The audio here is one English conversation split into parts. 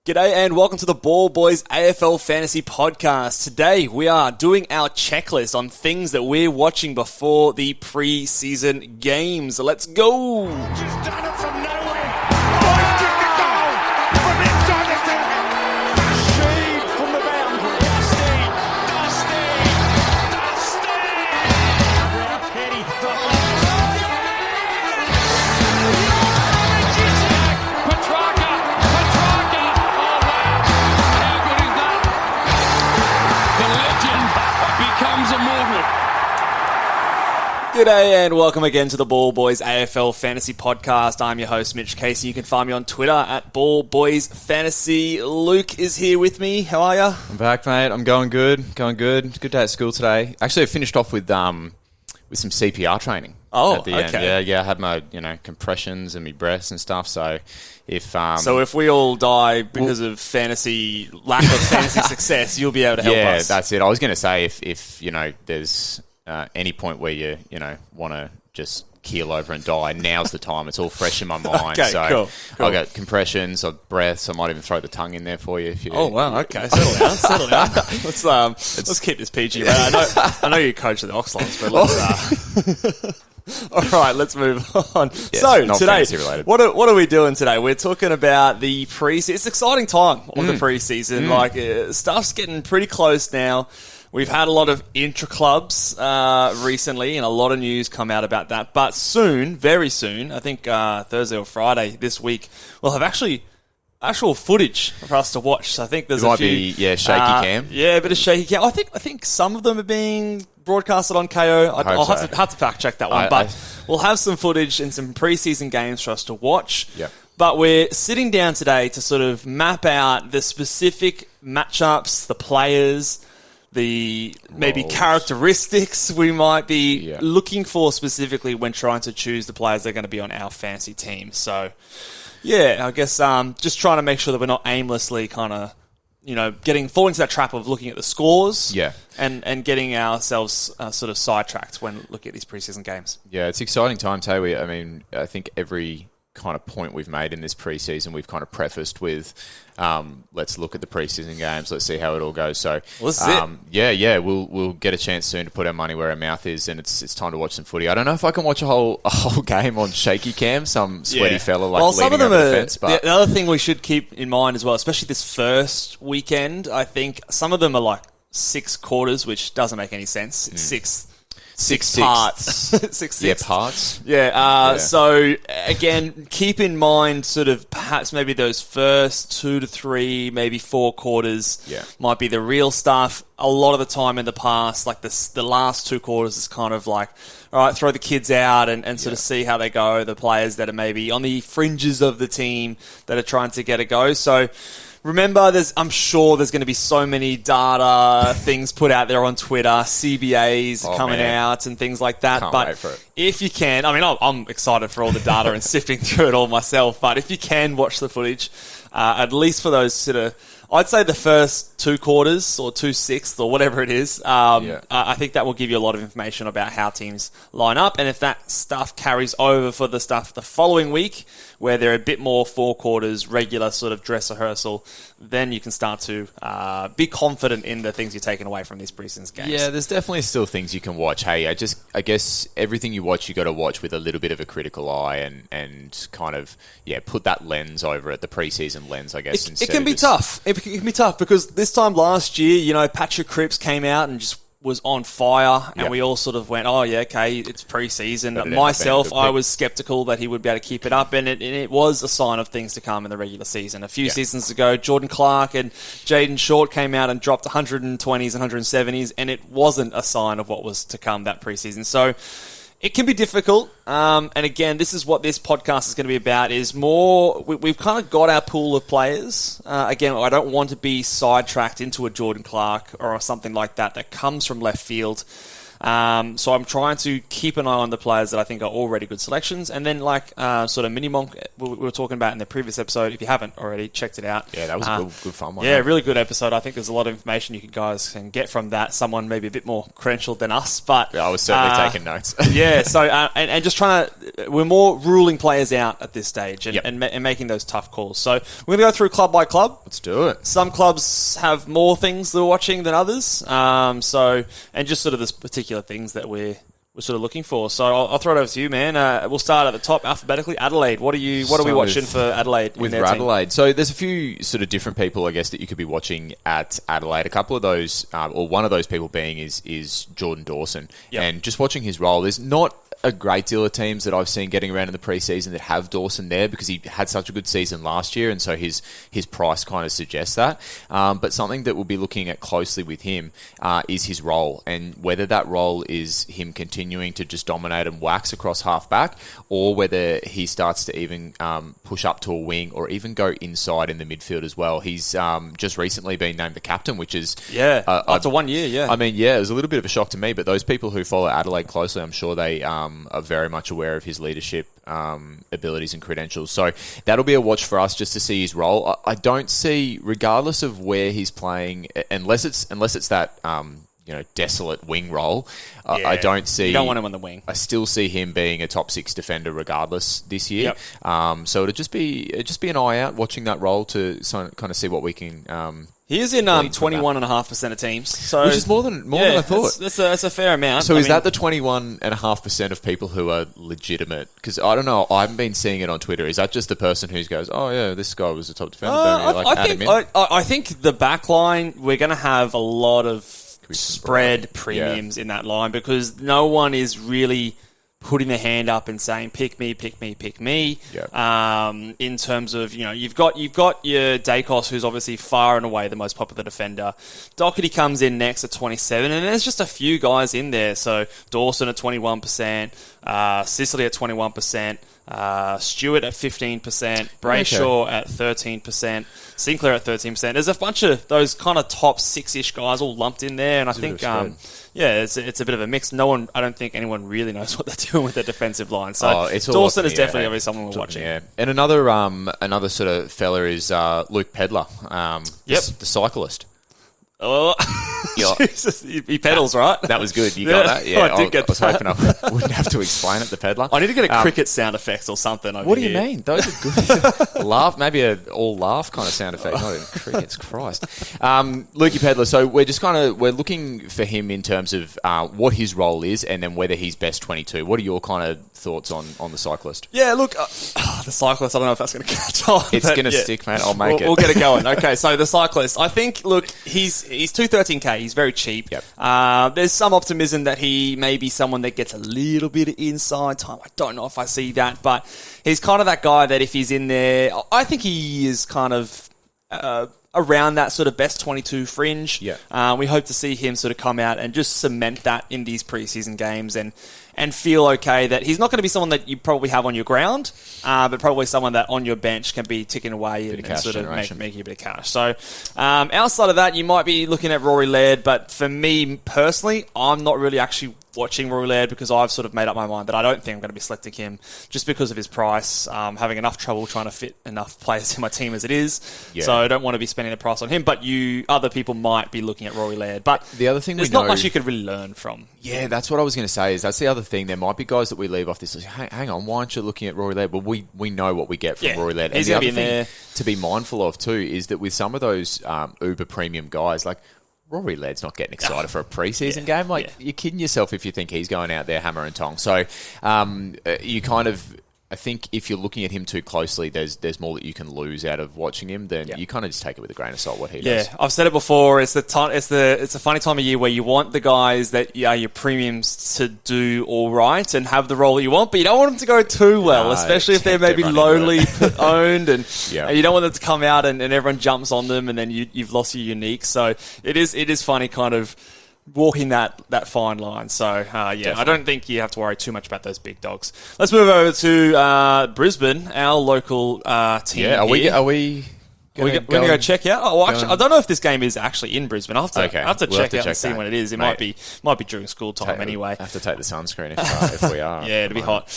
G'day and welcome to the Ball Boys AFL Fantasy Podcast. Today we are doing our checklist on things that we're watching before the pre-season games. Let's go! Just done it from nowhere. Hoisted the goal from inside the field. Sheed from the boundary. Dusty. Petty. Petrarca. Oh, wow. How good is that? The legend becomes immortal. G'day and welcome again to the Ball Boys AFL Fantasy Podcast. I'm your host, Mitch Casey. You can find me on Twitter at Ball Boys Fantasy. Luke is here with me. How are you? I'm back, mate. I'm going good. It's a good day at school today. Actually, I finished off with some CPR training. Oh, at the okay. end. Yeah. I had my compressions and my breaths and stuff. So if we all die because of lack of fantasy success, you'll be able to help us. Yeah, that's it. I was going to say if there's any point where you want to just keel over and die, now's the time. It's all fresh in my mind. Okay, so cool. I've got compressions, breaths. I might even throw the tongue in there for you. If you. Oh wow, okay, settle down. Let's keep this PG. Right? I know you coach at the Oxlons, but let's. All right, let's move on. Yes, so not today, fantasy related. what are we doing today? We're talking about the pre-season. It's an exciting time of the pre-season. Stuff's getting pretty close now. We've had a lot of intra-clubs recently, and a lot of news come out about that. But soon, very soon, I think Thursday or Friday this week, we'll have actual footage for us to watch. So I think there's shaky cam. Yeah, a bit of shaky cam. I think some of them are being broadcasted on KO. I'll have to fact check that one. But we'll have some footage and some preseason games for us to watch. Yep. But we're sitting down today to sort of map out the specific matchups, the players, the maybe characteristics we might be looking for specifically when trying to choose the players that are going to be on our fantasy team. So, yeah, I guess just trying to make sure that we're not aimlessly kind of, falling into that trap of looking at the scores and getting ourselves sort of sidetracked when looking at these preseason games. Yeah, it's exciting times, hey. I think every kind of point we've made in this preseason, we've kind of prefaced with, let's look at the preseason games, let's see how it all goes. So, this is it. We'll get a chance soon to put our money where our mouth is, and it's time to watch some footy. I don't know if I can watch a whole game on shaky cam, some sweaty fella leaning over the fence. But the other thing we should keep in mind as well, especially this first weekend, I think some of them are like 6 quarters, which doesn't make any sense. It's six parts. Six parts. So, again, keep in mind sort of perhaps maybe those first 2 to 3, maybe 4 quarters might be the real stuff. A lot of the time in the past, like the last 2 quarters is kind of like, all right, throw the kids out and sort of see how they go, the players that are maybe on the fringes of the team that are trying to get a go. So, remember, I'm sure there's going to be so many data things put out there on Twitter, CBAs coming out and things like that. Can't but wait for it. If you can, I'm excited for all the data and sifting through it all myself. But if you can watch the footage, at least for those sort of, I'd say the first 2 quarters or 2/6 or whatever it is, I think that will give you a lot of information about how teams line up. And if that stuff carries over for the stuff the following week, where they're a bit more 4 quarters, regular sort of dress rehearsal, then you can start to be confident in the things you're taking away from these preseason games. Yeah, there's definitely still things you can watch. Hey, I guess everything you watch, you got to watch with a little bit of a critical eye and kind of put that lens over it, the preseason lens, I guess. It can be tough. It can be tough because this time last year, Patrick Cripps came out and just was on fire, and we all sort of went, oh yeah, okay, it's pre-season. Myself, I was skeptical that he would be able to keep it up, and it was a sign of things to come in the regular season. A few seasons ago, Jordan Clark and Jaden Short came out and dropped 120s and 170s, and it wasn't a sign of what was to come that pre-season. So it can be difficult, and again, this is what this podcast is going to be about, is more, we've kind of got our pool of players. Again, I don't want to be sidetracked into a Jordan Clark or something like that comes from left field. So I'm trying to keep an eye on the players that I think are already good selections. And then sort of mini monk we were talking about in the previous episode. If you haven't already, checked it out. Yeah, that was a good fun one. Yeah, really good episode. I think there's a lot of information you guys can get from that. Someone maybe a bit more credentialed than us, but I was certainly taking notes. Yeah, so and just trying to, we're more ruling players out at this stage and making those tough calls. So we're going to go through club by club. Let's do it. Some clubs have more things they're watching than others. And just sort of this particular things that we're sort of looking for. So I'll throw it over to you, man. We'll start at the top alphabetically. Adelaide. What are we watching for Adelaide? With Adelaide. So there's a few sort of different people, I guess, that you could be watching at Adelaide. A couple of those, or one of those people being is Jordan Dawson. Yep. And just watching his role, there's not a great deal of teams that I've seen getting around in the preseason that have Dawson there because he had such a good season last year, and so his price kind of suggests that. But something that we'll be looking at closely with him is his role, and whether that role is him continuing to just dominate and wax across half-back, or whether he starts to even push up to a wing or even go inside in the midfield as well. He's just recently been named the captain, which is... after 1 year, yeah. I mean, it was a little bit of a shock to me, but those people who follow Adelaide closely, I'm sure they... are very much aware of his leadership abilities and credentials. So that'll be a watch for us just to see his role. I don't see, regardless of where he's playing, unless it's that desolate wing role, I don't see... You don't want him on the wing. I still see him being a top 6 defender regardless this year. Yep. So it'll just be an eye out watching that role to kind of see what we can... He is in 21.5% of teams, so which is more than I thought. That's a fair amount. So is that the 21.5% of people who are legitimate? Because I don't know, I haven't been seeing it on Twitter. Is that just the person who goes, "Oh yeah, this guy was a top defender"? I think the back line, we're going to have a lot of spread premiums in that line because no one is really putting their hand up and saying, pick me, pick me, pick me. Yep. In terms of, you've got your Dacos, who's obviously far and away the most popular defender. Doherty comes in next at 27, and there's just a few guys in there. So Dawson at 21%, Sicily at 21%, Stewart at 15%, Brayshaw at 13%, Sinclair at 13%. There's a bunch of those kind of top 6-ish guys all lumped in there, and I think... it's a bit of a mix. I don't think anyone really knows what they're doing with their defensive line. So Dawson is definitely going to be someone we're watching. Yeah. And another sort of fella is Luke Pedlar, the cyclist. Oh, Jesus, he pedals, right? That was good. You got that? Yeah, I did get that. I was hoping I wouldn't have to explain it, the peddler. I need to get a cricket sound effect or something over What do you mean? Those are good. Laugh, maybe an all-laugh kind of sound effect. Not even crickets, Christ. Lukey Pedlar, so we're looking for him in terms of what his role is and then whether he's best 22. What are your kind of thoughts on the cyclist? Yeah, look, the cyclist, I don't know if that's going to catch on. It's going to stick, man. I'll make it. We'll get it going. Okay, so the cyclist, I think, look, he's 213k. He's very cheap. Yep. There's some optimism that he may be someone that gets a little bit of inside time. I don't know if I see that, but he's kind of that guy that if he's in there, I think he is kind of around that sort of best 22 fringe. Yeah. We hope to see him sort of come out and just cement that in these preseason games and feel okay that he's not going to be someone that you probably have on your ground, but probably someone that on your bench can be ticking away and sort of making a bit of cash. So outside of that, you might be looking at Rory Laird, but for me personally, I'm not really actually watching Rory Laird because I've sort of made up my mind that I don't think I'm going to be selecting him just because of his price. Having enough trouble trying to fit enough players in my team as it is. Yeah. So I don't want to be spending the price on him, but other people might be looking at Rory Laird. But the other thing there's not much you could really learn from. Yeah, that's what I was going to say. Is that's the other thing. There might be guys that we leave off this list. Hang on, why aren't you looking at Rory Laird? Well, we know what we get from Rory Laird. He's going to be in there. To be mindful of too is that with some of those uber premium guys, like Rory Laird's not getting excited for a preseason game. You're kidding yourself if you think he's going out there hammer and tong. So you kind of... I think if you're looking at him too closely, there's more that you can lose out of watching him. Then you kind of just take it with a grain of salt what he does. Yeah, I've said it before. It's a funny time of year where you want the guys that are your premiums to do all right and have the role you want, but you don't want them to go too well, especially if they're maybe lowly owned, and you don't want them to come out and everyone jumps on them, and then you've lost your unique. So it is funny, kind of walking that fine line. So, I don't think you have to worry too much about those big dogs. Let's move over to Brisbane, our local team. Yeah, are we We're going to go check out. Oh, well, actually, I don't know if this game is actually in Brisbane. I have to check out and see when it is. It might be during school time anyway. I have to take the sunscreen if we are. Yeah, it'll be hot.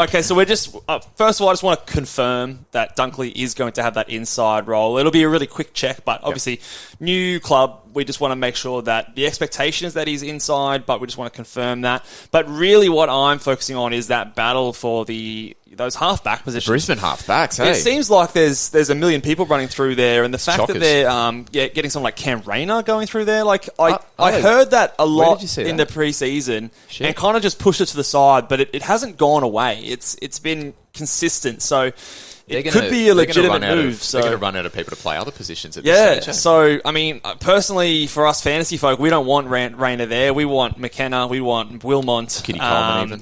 Okay, so we're just first of all, I just want to confirm that Dunkley is going to have that inside role. It'll be a really quick check, but obviously new club. We just want to make sure that the expectation is that he's inside, but we just want to confirm that. But really what I'm focusing on is that battle for those halfback positions. Brisbane halfbacks, hey? It seems like there's a million people running through there, and the fact that they're getting someone like Cam Rayner going through there, like I heard that a lot in the pre-season and kind of just pushed it to the side, but it hasn't gone away. It's been consistent, so it could be a legitimate move. They're going to run out of people to play other positions at this stage. So, I mean, personally, for us fantasy folk, we don't want Rayner there. We want McKenna. We want Wilmont.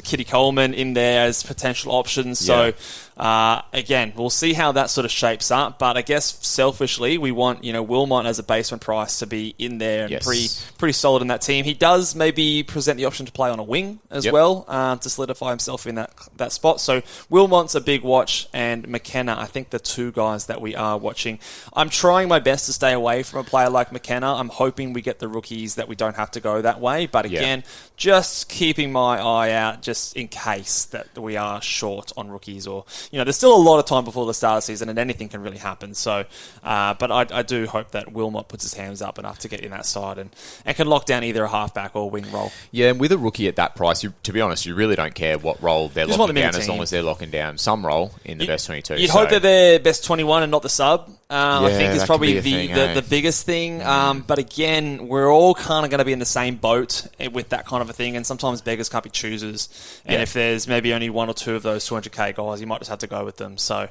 Kitty Coleman in there as potential options. So, again, we'll see how that sort of shapes up. But I guess selfishly, we want Wilmont as a basement price to be in there and pretty solid in that team. He does maybe present the option to play on a wing as well to solidify himself in that spot. So Wilmot's a big watch, and McKenna, I think the two guys that we are watching. I'm trying my best to stay away from a player like McKenna. I'm hoping we get the rookies that we don't have to go that way. But again, just keeping my eye out just in case that we are short on rookies, or there's still a lot of time before the start of the season and anything can really happen. So, but I do hope that Wilmot puts his hands up enough to get in that side and can lock down either a halfback or wing role. Yeah, and with a rookie at that price, to be honest, you really don't care what role they're locking down as long as they're locking down some role in the best 22. You'd hope that they're best 21 and not the sub. I think is probably the biggest thing. But again, we're all kind of going to be in the same boat with that kind of a thing, and sometimes beggars can't be choosers. And if there's maybe only one or two of those 200k guys, you might just have to go with them. So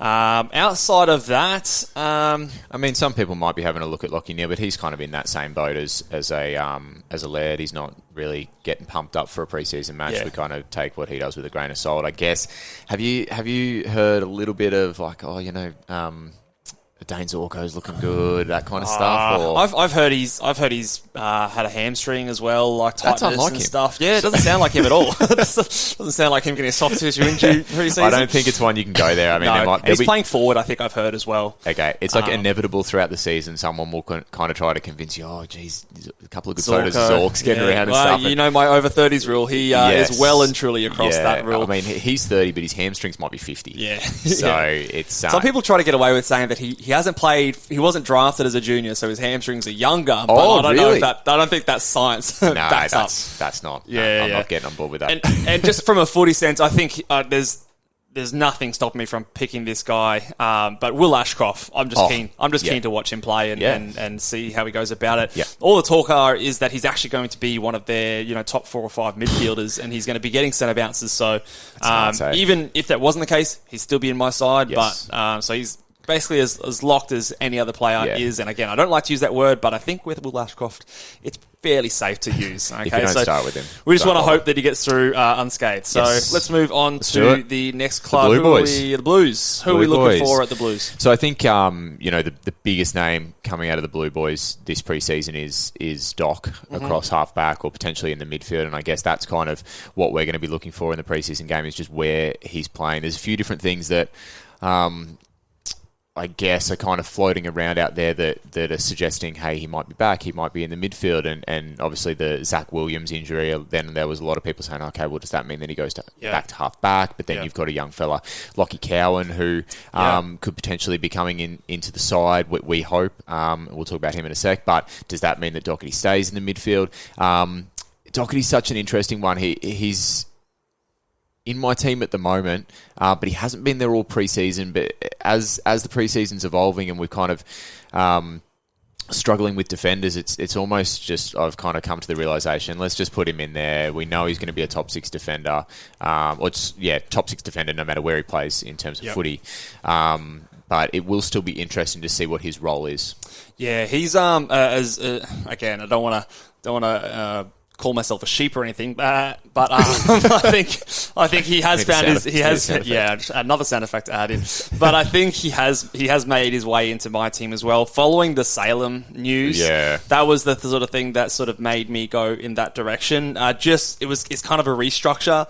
outside of that, I mean, some people might be having a look at Lockie Neal, but he's kind of in that same boat as a Laird. He's not really getting pumped up for a preseason match. We kind of take what he does with a grain of salt, I guess. Have you heard a little bit of like, Dane Zorko's looking good, that kind of stuff? Or? I've heard he's had a hamstring as well, like tightness and stuff. Yeah, it doesn't sound like him at all. It doesn't sound like him getting a soft tissue injury pre-season. I don't think it's one you can go there. I mean, he's playing forward, I think I've heard as well. Okay, it's like inevitable throughout the season. Someone will kind of try to convince you, a couple of good photos of Zorks getting around and stuff. You know my over 30s rule. He is well and truly across that rule. I mean, he's 30, but his hamstrings might be 50. Yeah. So it's... Some people try to get away with saying that he hasn't played... He wasn't drafted as a junior, so his hamstrings are younger. But I don't know if I don't think that's science. No, that's not. I'm not getting on board with that. And just from a footy sense, I think there's nothing stopping me from picking this guy. But Will Ashcroft, I'm just keen. I'm just keen to watch him play and see how he goes about it. Yeah. All the talk is that he's actually going to be one of their top 4 or 5 midfielders, and he's going to be getting centre bounces. So even if that wasn't the case, he'd still be in my side. Yes. But so he's basically as locked as any other player is. And again, I don't like to use that word, but I think with Will Ashcroft, it's fairly safe to use. Okay, if you don't start with him. We just want to hope that he gets through unscathed. So let's move on to the next club. The Blue Boys. The Blues. Who are we looking for at the Blues? So I think the biggest name coming out of the Blue Boys this preseason is Doc across halfback or potentially in the midfield, and I guess that's kind of what we're going to be looking for in the preseason game, is just where he's playing. There's a few different things that I guess are kind of floating around out there that are suggesting, hey, he might be back, he might be in the midfield, and obviously the Zach Williams injury, then there was a lot of people saying, okay, well, does that mean that he goes back to half back? But then you've got a young fella, Lockie Cowan, who could potentially be coming into the side, we hope. We'll talk about him in a sec, but does that mean that Doherty stays in the midfield? Doherty's such an interesting one. He's in my team at the moment, but he hasn't been there all pre-season. But as the pre-season's evolving and we're kind of struggling with defenders, it's almost just I've kind of come to the realisation, let's just put him in there. We know he's going to be a top 6 defender, top 6 defender no matter where he plays in terms of footy. But it will still be interesting to see what his role is. Yeah, he's again, I don't want to call myself a sheep or anything, but I think he has found another sound effect to add in. But I think he has made his way into my team as well. Following the Salem news, that was the sort of thing that sort of made me go in that direction. It's kind of a restructure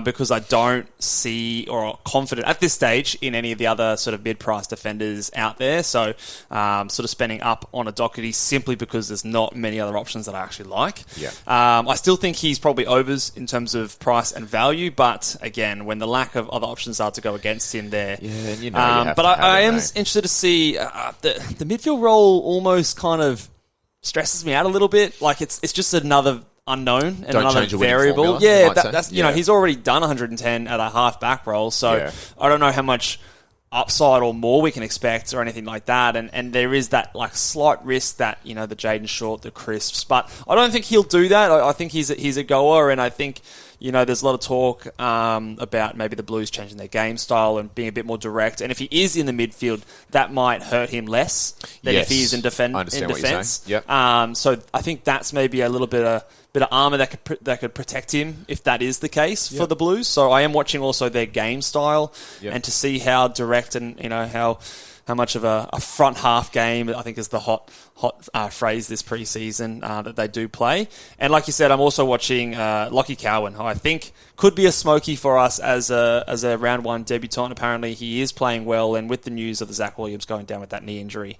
because I don't see or are confident at this stage in any of the other sort of mid-price defenders out there. So sort of spending up on a Doherty simply because there's not many other options that I actually like. Yeah. I still think he's probably overs in terms of price and value, but again, when the lack of other options are to go against him there. Yeah, but I am interested to see the midfield role almost kind of stresses me out a little bit. Like it's just another unknown and another variable. That's he's already done 110 at a half back roll, so I don't know how much upside or more we can expect or anything like that, and there is that like slight risk that the Jaden Short, the crisps, but I don't think he'll do that. I think he's a goer, and I think there's a lot of talk about maybe the Blues changing their game style and being a bit more direct, and if he is in the midfield, that might hurt him less than if he is in defense. So I think that's maybe a little bit of armor that could protect him if that is the case for the Blues. So I am watching also their game style and to see how direct and how much of a front half game I think is the hot phrase this preseason that they do play. And like you said, I'm also watching Lockie Cowan, who I think could be a smoky for us as a round one debutant. Apparently he is playing well, and with the news of the Zach Williams going down with that knee injury,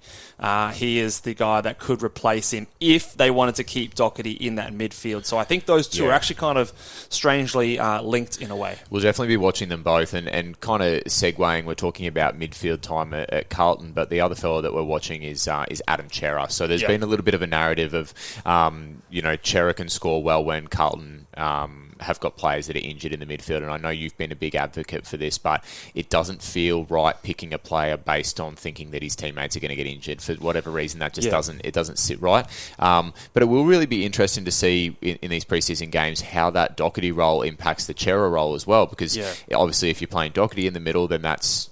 he is the guy that could replace him if they wanted to keep Doherty in that midfield. So I think those two are actually kind of strangely linked in a way. We'll definitely be watching them both, and kind of segueing, we're talking about midfield time at Carlton, but the other fellow that we're watching is Adam Chera. So there's been a little bit of a narrative of, Chera can score well when Carlton have got players that are injured in the midfield, and I know you've been a big advocate for this, but it doesn't feel right picking a player based on thinking that his teammates are going to get injured for whatever reason. That just doesn't sit right. But it will really be interesting to see in these preseason games how that Doherty role impacts the Chera role as well, because obviously if you're playing Doherty in the middle, then that's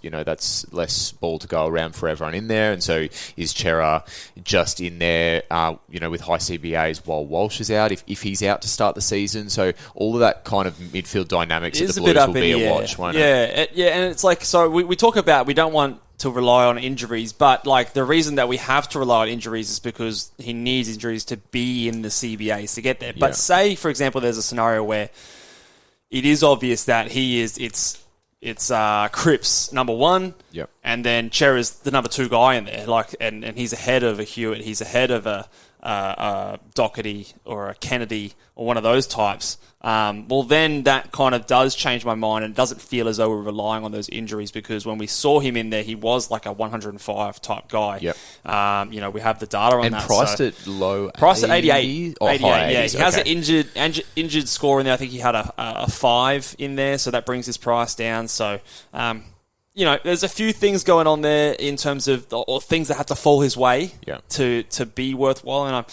less ball to go around for everyone in there, and so is Chera just in there with high CBAs while Walsh is out, if he's out to start the season. So all of that kind of midfield dynamics at the Blues will be a watch, won't it? And it's like, so we talk about we don't want to rely on injuries, but like the reason that we have to rely on injuries is because he needs injuries to be in the CBAs to get there. But say, for example, there's a scenario where it is obvious that it's Cripps number one, and then Chera's the number two guy in there, like, and he's ahead of a Hewitt, he's ahead of a Doherty or a Kennedy or one of those types. Well, then that kind of does change my mind, and it doesn't feel as though we're relying on those injuries, because when we saw him in there, he was like a 105 type guy. We have the data on and that. And priced at low, priced at 88. Or 88, high 80s. Yeah. He has an injured score in there. I think he had a 5 in there, so that brings his price down. So, there's a few things going on there in terms of or things that have to fall his way to be worthwhile. And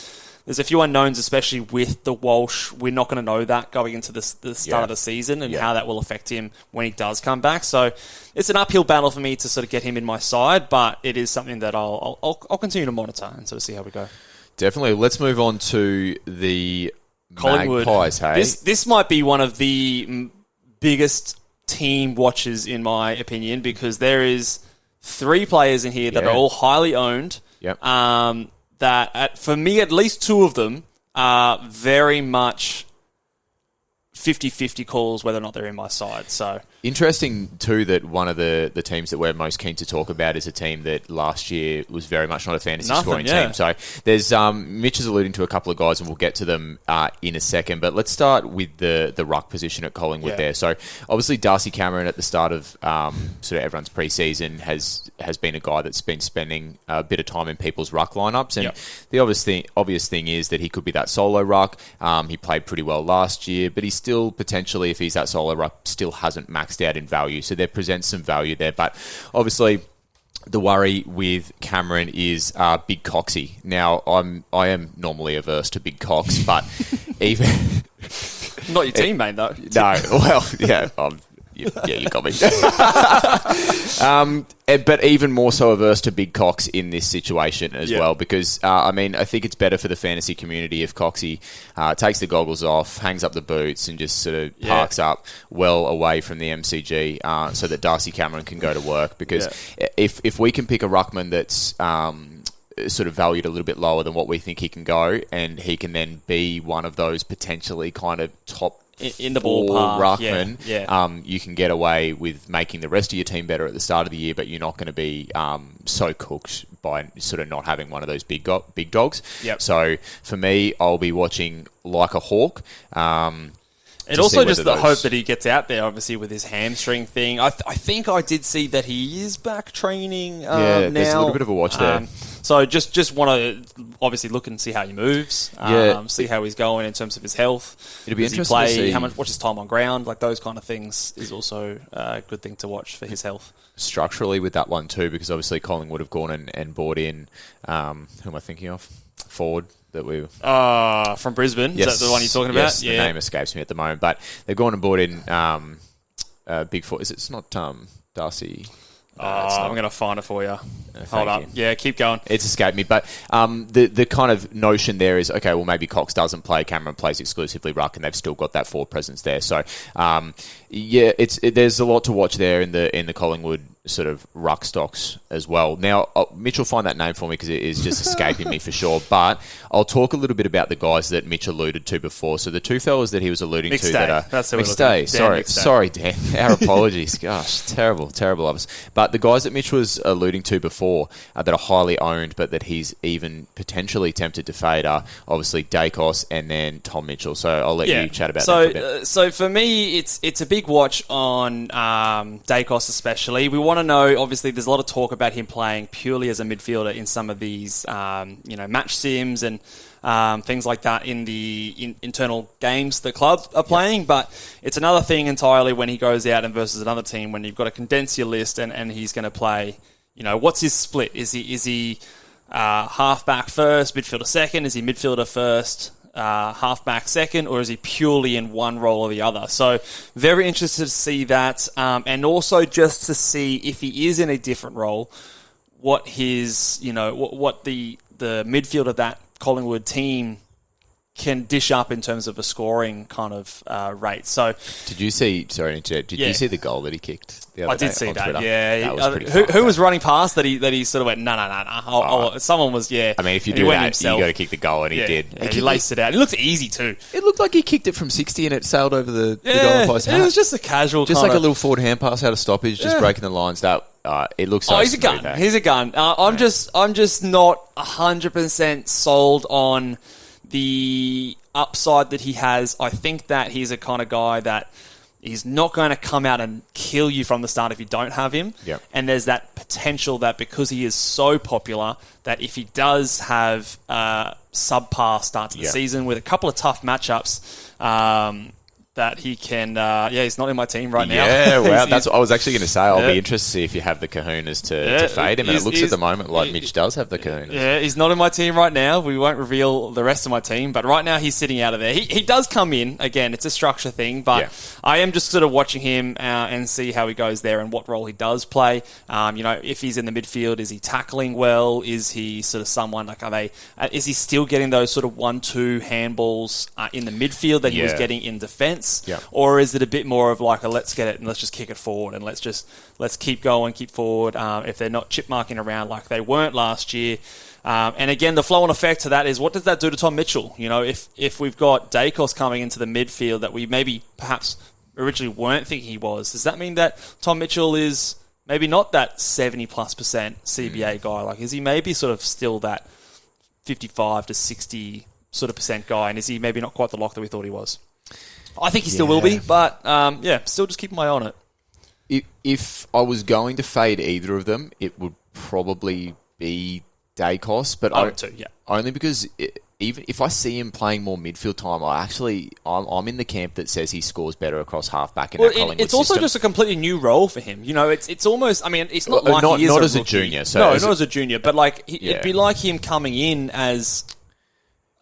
there's a few unknowns, especially with the Walsh. We're not going to know that going into the start of the season and how that will affect him when he does come back. So it's an uphill battle for me to sort of get him in my side, but it is something that I'll continue to monitor and sort of see how we go. Definitely. Let's move on to the Collingwood. Magpies, hey? This might be one of the biggest team watches in my opinion, because there is 3 players in here that are all highly owned. That for me, at least 2 of them are very much 50-50 calls whether or not they're in my side. So interesting too that one of the teams that we're most keen to talk about is a team that last year was very much not a fantasy scoring team. So there's Mitch is alluding to a couple of guys, and we'll get to them in a second. But let's start with the ruck position at Collingwood there. So obviously Darcy Cameron at the start of sort of everyone's pre-season has been a guy that's been spending a bit of time in people's ruck lineups, and the obvious thing is that he could be that solo ruck. He played pretty well last year, but he's still potentially, if he's that solo ruck, still hasn't maxed out in value. So there presents some value there. But obviously the worry with Cameron is Big Coxie. Now, I am normally averse to Big Cox, but even... Not your teammate, though. No, well, yeah, you got me. But even more so averse to big Cox in this situation as well, because, I think it's better for the fantasy community if Coxie takes the goggles off, hangs up the boots, and just sort of parks up well away from the MCG so that Darcy Cameron can go to work. Because if we can pick a ruckman that's sort of valued a little bit lower than what we think he can go, and he can then be one of those potentially kind of top in the ballpark ruckman, you can get away with making the rest of your team better at the start of the year, but you're not going to be so cooked by sort of not having one of those big dogs. So for me, I'll be watching like a hawk. And also just the hope that he gets out there, obviously, with his hamstring thing. I think I did see that he is back training now. There's a little bit of a watch there. So just want to obviously look and see how he moves, see how he's going in terms of his health. It'll be interesting to see what's his time on ground, like those kind of things is also a good thing to watch for his health. Structurally with that one too, because obviously Collingwood have gone and bought in, who am I thinking of? Forward. That we from Brisbane. Yes. Is that the one you're talking about? Yes, the name escapes me at the moment. But they've gone and bought in Big Four. It's not Darcy. I'm going to find it for you. Hold up. Yeah, keep going. It's escaped me. But the kind of notion there is, okay, well, maybe Cox doesn't play, Cameron plays exclusively ruck, and they've still got that forward presence there. So, there's a lot to watch there in the Collingwood sort of ruck stocks as well. Now, Mitch will find that name for me because it is just escaping me for sure. But I'll talk a little bit about the guys that Mitch alluded to before. So the two fellas that he was alluding Mixed to day. that are That's Mixed Day. Sorry, Dan. Our apologies. Gosh, terrible of us. But the guys that Mitch was alluding to before that are highly owned, but that he's even potentially tempted to fade are obviously Dacos and then Tom Mitchell. So I'll let you chat about that for a bit. So for me, it's a big watch on Dacos especially. We want to know, obviously, there's a lot of talk about him playing purely as a midfielder in some of these, match sims and things like that in the internal games the club are playing. But it's another thing entirely when he goes out and versus another team when you've got to condense your list and he's going to play. What's his split? Is he halfback first, midfielder second? Is he midfielder first? Halfback second, or is he purely in one role or the other? So very interested to see that, and also just to see if he is in a different role, what his, what the midfield of that Collingwood team can dish up in terms of a scoring kind of rate. So, did you see? Sorry, did you see the goal that he kicked the other day? I did see that. Twitter? Yeah, that was pretty who was running past that? He sort of went no. Someone was I mean, if you do that, you got to kick the goal, and he did. Yeah, he laced it out. It looked easy too. It looked like he kicked it from 60 and it sailed over the goal post. It was just a casual, just like a little forward hand pass out of stoppage, just breaking the lines. That it looks so. He's a gun. There. He's a gun. I'm just not 100% sold on the upside that he has. I think that he's a kind of guy that he's not going to come out and kill you from the start if you don't have him. Yep. And there's that potential that because he is so popular, that if he does have a subpar start to the season with a couple of tough matchups, that he can... he's not in my team right now. Yeah, wow. That's what I was actually going to say. I'll be interested to see if you have the kahunas to fade him. And it looks at the moment like Mitch does have the kahunas. Yeah, he's not in my team right now. We won't reveal the rest of my team. But right now, he's sitting out of there. He does come in. Again, it's a structure thing. But I am just sort of watching him and see how he goes there and what role he does play. If he's in the midfield, is he tackling well? Is he sort of someone like... is he still getting those sort of 1-2 handballs in the midfield that he was getting in defence? Yeah. Or is it a bit more of like a let's get it and let's just kick it forward and let's keep going, keep forward if they're not chipmarking around like they weren't last year. And again, the flow-on effect to that is what does that do to Tom Mitchell? If we've got Dacos coming into the midfield that we maybe perhaps originally weren't thinking he was, does that mean that Tom Mitchell is maybe not that 70+% CBA guy? Like, is he maybe sort of still that 55 to 60 sort of percent guy? And is he maybe not quite the lock that we thought he was? I think he still will be, but still just keep my eye on it. If I was going to fade either of them, it would probably be Dacos, but only because even if I see him playing more midfield time, I'm in the camp that says he scores better across halfback in that Collingwood it's also system. just a completely new role for him. It's almost. I mean, it's not like he is not a as rookie. a junior. Not as a junior, but like it'd be like him coming in as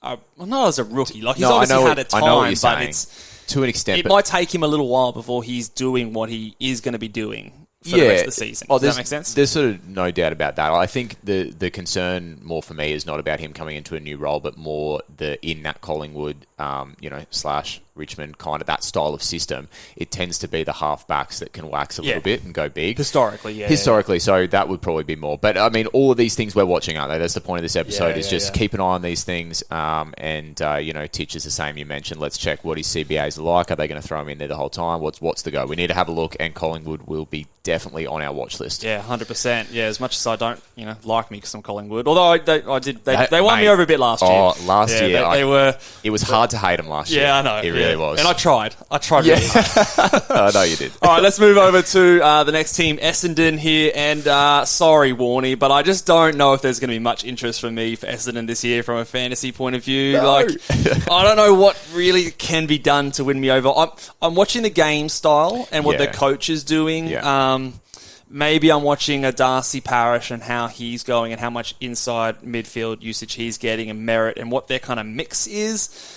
not as a rookie. Like he's obviously had a time, but to an extent. It might take him a little while before he's doing what he is going to be doing for the rest of the season. Does that make sense? There's sort of no doubt about that. I think the concern more for me is not about him coming into a new role, but more in that Collingwood, / Richmond kind of that style of system. It tends to be the halfbacks that can wax a little bit and go big. Historically, so that would probably be more. But I mean, all of these things we're watching, aren't they? That's the point of this episode. Keep an eye on these things. Titch is the same. You mentioned. Let's check what his CBAs are like. Are they going to throw him in there the whole time? What's the go? We need to have a look. And Collingwood will be definitely on our watch list. Yeah, 100%. Yeah, as much as I don't, like me because I'm Collingwood. Although they won me over a bit last year. Oh, last year. It was hard to hate them last year. Yeah, I know. It really was. And I tried really hard. I know you did. All right, let's move over to the next team, Essendon here. And sorry, Warnie, but I just don't know if there's going to be much interest from me for Essendon this year from a fantasy point of view. No. I don't know what really can be done to win me over. I'm watching the game style and what the coach is doing. Yeah. Maybe I'm watching a Darcy Parish and how he's going and how much inside midfield usage he's getting and merit and what their kind of mix is.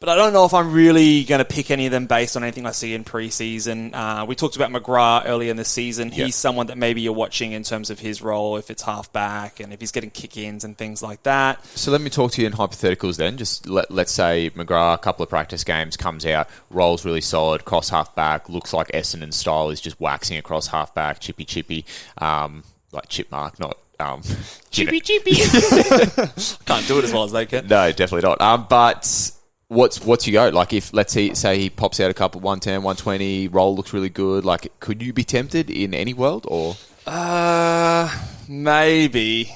But I don't know if I'm really going to pick any of them based on anything I see in pre-season. We talked about McGrath earlier in the season. He's someone that maybe you're watching in terms of his role, if it's half-back and if he's getting kick-ins and things like that. So let me talk to you in hypotheticals then. Just let's say McGrath, a couple of practice games, comes out, rolls really solid, cross half-back, looks like Essendon's style is just waxing across half-back, chippy, like chip mark, not... chippy. Can't do it as well as they can. No, definitely not. But... What's your go? Like if, let's say he pops out a couple, 110, 120, roll looks really good. Like, could you be tempted in any world or? Maybe.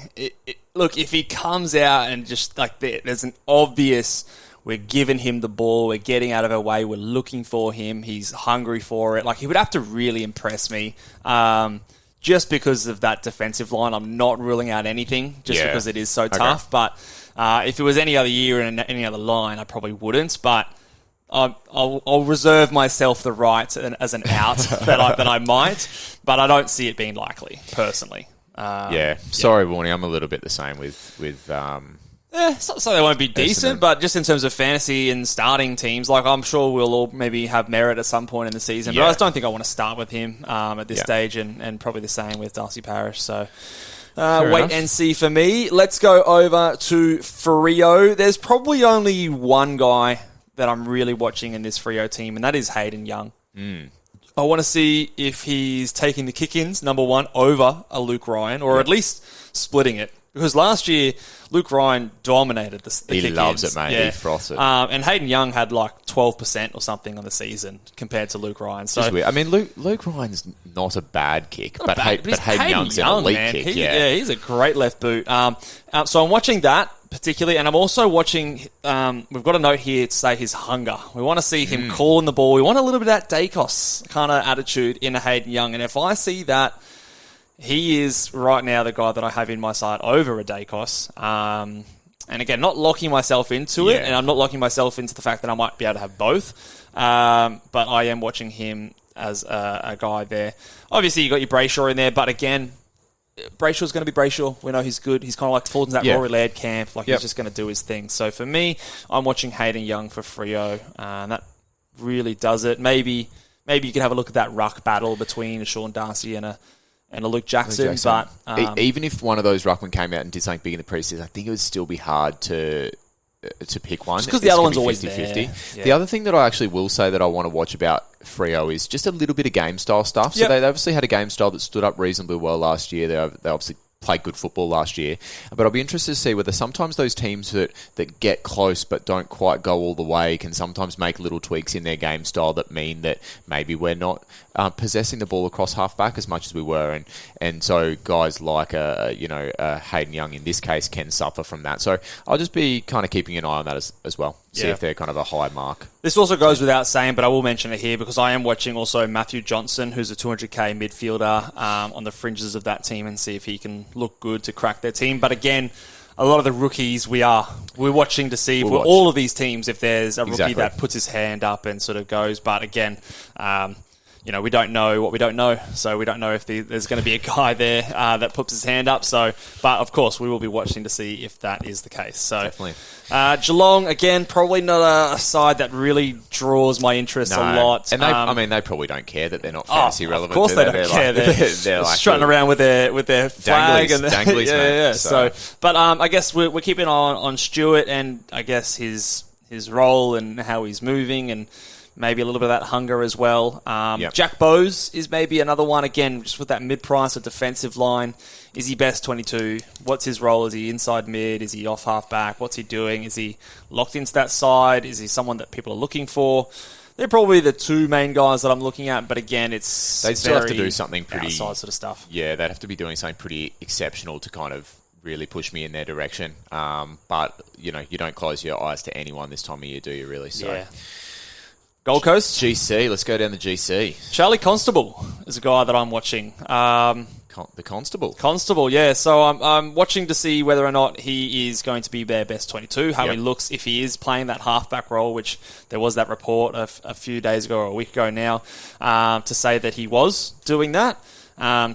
Look, if he comes out and just like there's an obvious, we're giving him the ball, we're getting out of our way, we're looking for him, he's hungry for it. Like he would have to really impress me. Just because of that defensive line, I'm not ruling out anything just because it is so tough. But if it was any other year and any other line, I probably wouldn't. But I'll reserve myself the right as an out that I might. But I don't see it being likely, personally. Sorry, Warnie, I'm a little bit the same with so they won't be decent, but just in terms of fantasy and starting teams, like I'm sure we'll all maybe have merit at some point in the season. But I just don't think I want to start with him at this stage, and probably the same with Darcy Parish. So wait and see for me. Let's go over to Freo. There's probably only one guy that I'm really watching in this Freo team, and that is Hayden Young. I want to see if he's taking the kick-ins, number one, over a Luke Ryan, or at least splitting it. Because last year, Luke Ryan dominated the kick-ins. He loves it, mate. He froths it. And Hayden Young had like 12% or something on the season compared to Luke Ryan. So I mean, Luke Ryan's not a bad kick, but Hayden Young's an elite kick. He's a great left boot. So I'm watching that particularly, and I'm also watching, we've got a note here to say his hunger. We want to see him calling the ball. We want a little bit of that Dacos kind of attitude in a Hayden Young. And if I see that, he is right now the guy that I have in my side over a Dacos. And again, not locking myself into it, and I'm not locking myself into the fact that I might be able to have both. But I am watching him as a guy there. Obviously, you got your Brayshaw in there, but again, Brayshaw's going to be Brayshaw. We know he's good. He's kind of like falls in that Rory Laird camp. He's just going to do his thing. So for me, I'm watching Hayden Young for Freo, and that really does it. Maybe you could have a look at that ruck battle between a Sean Darcy and a Luke Jackson. But even if one of those ruckmen came out and did something big in the preseason, I think it would still be hard to pick one. Because the other one's always 50-50. There. Yeah. The other thing that I actually will say that I want to watch about Freo is just a little bit of game style stuff. So they obviously had a game style that stood up reasonably well last year. They obviously played good football last year. But I'll be interested to see whether sometimes those teams that get close but don't quite go all the way can sometimes make little tweaks in their game style that mean that maybe we're not possessing the ball across half-back as much as we were. And so guys like Hayden Young in this case can suffer from that. So I'll just be kind of keeping an eye on that as well. See if they're kind of a high mark. This also goes without saying, but I will mention it here because I am watching also Matthew Johnson, who's a 200k midfielder on the fringes of that team, and see if he can look good to crack their team. But again, a lot of the rookies we're watching to see for all of these teams if there's a rookie that puts his hand up and sort of goes. But again, we don't know what we don't know. So we don't know if there's going to be a guy there that puts his hand up. So, but of course, we will be watching to see if that is the case. So definitely. Geelong, again, probably not a side that really draws my interest a lot. And they probably don't care that they're not fantasy relevant. Of course they don't care. They're strutting around with their flag. Danglies, yeah. So, but I guess we're keeping on Stewart and I guess his role and how he's moving and maybe a little bit of that hunger as well. Jack Bowes is maybe another one, again, just with that mid-price or defensive line. Is he best 22? What's his role? Is he inside mid? Is he off half-back? What's he doing? Is he locked into that side? Is he someone that people are looking for? They're probably the two main guys that I'm looking at, but again, they'd still have to do something pretty outside sort of stuff. Yeah, they'd have to be doing something pretty exceptional to kind of really push me in their direction. But, you don't close your eyes to anyone this time of year, do you really? So. Yeah. Gold Coast? GC. Let's go down the GC. Charlie Constable is a guy that I'm watching. The Constable? Constable, yeah. So I'm watching to see whether or not he is going to be their best 22, how he looks if he is playing that halfback role, which there was that report a few days ago or a week ago now to say that he was doing that.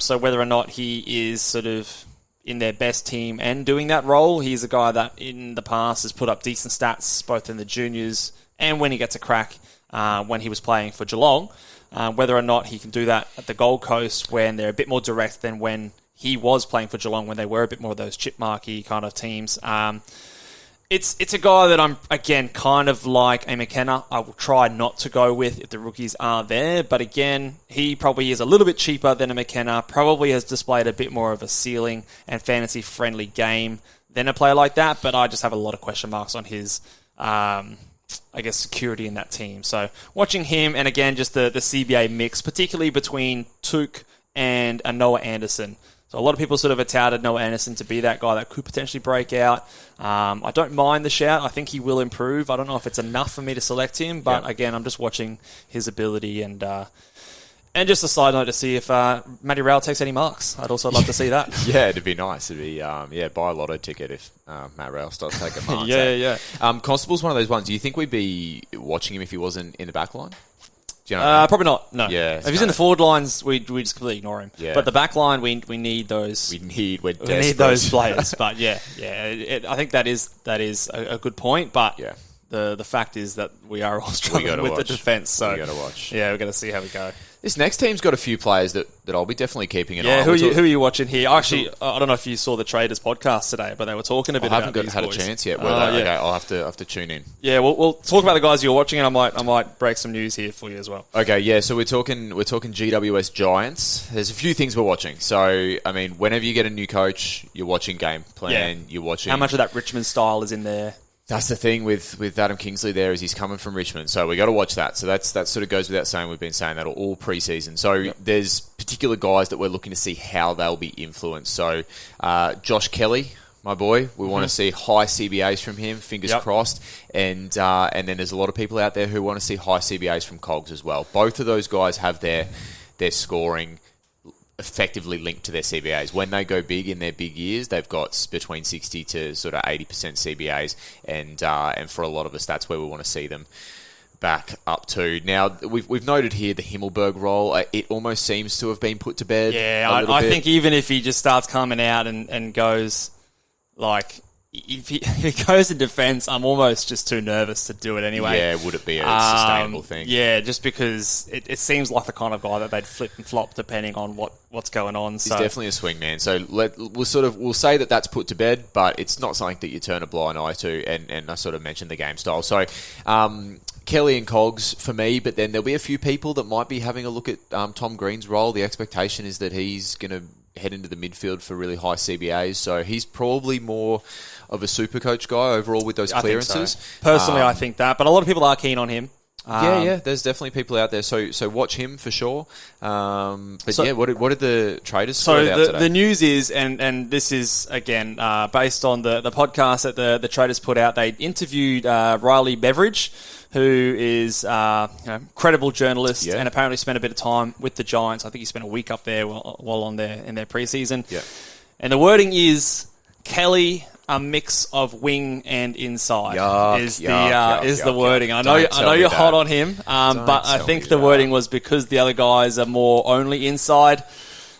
So whether or not he is sort of in their best team and doing that role, he's a guy that in the past has put up decent stats both in the juniors and when he gets a crack when he was playing for Geelong. Whether or not he can do that at the Gold Coast when they're a bit more direct than when he was playing for Geelong, when they were a bit more of those chipmarky kind of teams. It's a guy that I'm, again, kind of like a McKenna. I will try not to go with if the rookies are there. But again, he probably is a little bit cheaper than a McKenna, probably has displayed a bit more of a ceiling and fantasy-friendly game than a player like that. But I just have a lot of question marks on his security in that team. So watching him, and again, just the CBA mix, particularly between Took and Noah Anderson. So a lot of people sort of have touted Noah Anderson to be that guy that could potentially break out. I don't mind the shout. I think he will improve. I don't know if it's enough for me to select him, but again, I'm just watching his ability and just a side note to see if Matty Rowell takes any marks. I'd also love to see that. Yeah, it'd be nice. It'd be buy a lotto ticket if Matt Rowell starts taking marks. Yeah. Constable's one of those ones. Do you think we'd be watching him if he wasn't in the back line? Do you know probably not. No. Yeah, if he's in the forward lines, we just completely ignore him. Yeah. But the back line, we need those. We need those players. But I think that is a good point. But the fact is that we are all struggling with the defence. So we got to watch. Yeah, we've got to see how we go. This next team's got a few players that I'll be definitely keeping an eye on. Who are you watching here? Actually, I don't know if you saw the Traders podcast today, but they were talking a bit about these boys. I haven't had a chance yet. Okay, I'll have to tune in. Yeah, we'll talk about the guys you're watching, and I might break some news here for you as well. Okay, yeah. So we're talking GWS Giants. There's a few things we're watching. So I mean, whenever you get a new coach, you're watching game plan. You're watching how much of that Richmond style is in there. That's the thing with Adam Kingsley there is he's coming from Richmond, so we got to watch that. So that sort of goes without saying. We've been saying that all pre-season. So there's particular guys that we're looking to see how they'll be influenced. So Josh Kelly, my boy, we want to see high CBAs from him. Fingers crossed. And then there's a lot of people out there who want to see high CBAs from Cogs as well. Both of those guys have their scoring effectively linked to their CBAs. When they go big in their big years, they've got between 60 to sort of 80% CBAs, and for a lot of us, that's where we want to see them back up to. Now, we've noted here the Himmelberg role. It almost seems to have been put to bed. Yeah, I think even if he just starts coming out and goes like. If he goes in defence, I'm almost just too nervous to do it anyway. Yeah, would it be a sustainable thing? Yeah, just because it seems like the kind of guy that they'd flip and flop depending on what's going on. He's definitely a swing man. So we'll say that's put to bed, but it's not something that you turn a blind eye to. And I sort of mentioned the game style. So Kelly and Cogs for me, but then there'll be a few people that might be having a look at Tom Green's role. The expectation is that he's going to head into the midfield for really high CBAs. So he's probably more of a super coach guy overall with those clearances. So. Personally, I think that, but a lot of people are keen on him. There's definitely people out there. So watch him for sure. What did the traders say about today? The news is, and this is again based on the podcast that the traders put out. They interviewed Riley Beveridge, who is credible journalist and apparently spent a bit of time with the Giants. I think he spent a week up there while on there in their preseason. Yeah. And the wording is Kelly a mix of wing and inside is the wording. I know you're hot on him, but I think the wording was because the other guys are more only inside.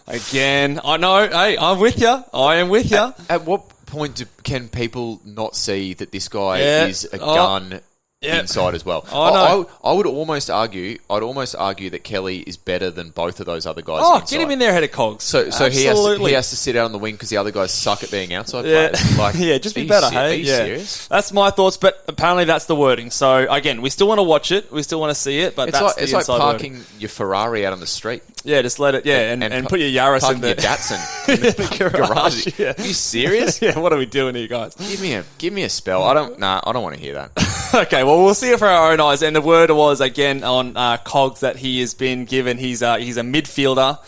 Again, I know. Hey, I'm with you. I am with you. At what point can people not see that this guy is a gun? Inside as well. I would almost argue. I'd almost argue that Kelly is better than both of those other guys. Inside. Get him in there ahead of Cogs. So he has to sit out on the wing because the other guys suck at being outside players. Like, just be better. Hey, are you serious? That's my thoughts, but apparently that's the wording. So again, we still want to watch it. We still want to see it, but it's like parking wording. Your Ferrari out on the street. Yeah, just let it. Yeah, and put your Yaris in your Datsun in the garage. Yeah. Are you serious? Yeah. What are we doing here, guys? Give me a spell. I don't want to hear that. Okay, well, we'll see it for our own eyes. And the word was, again, on Cogs that he has been given. He's a midfielder,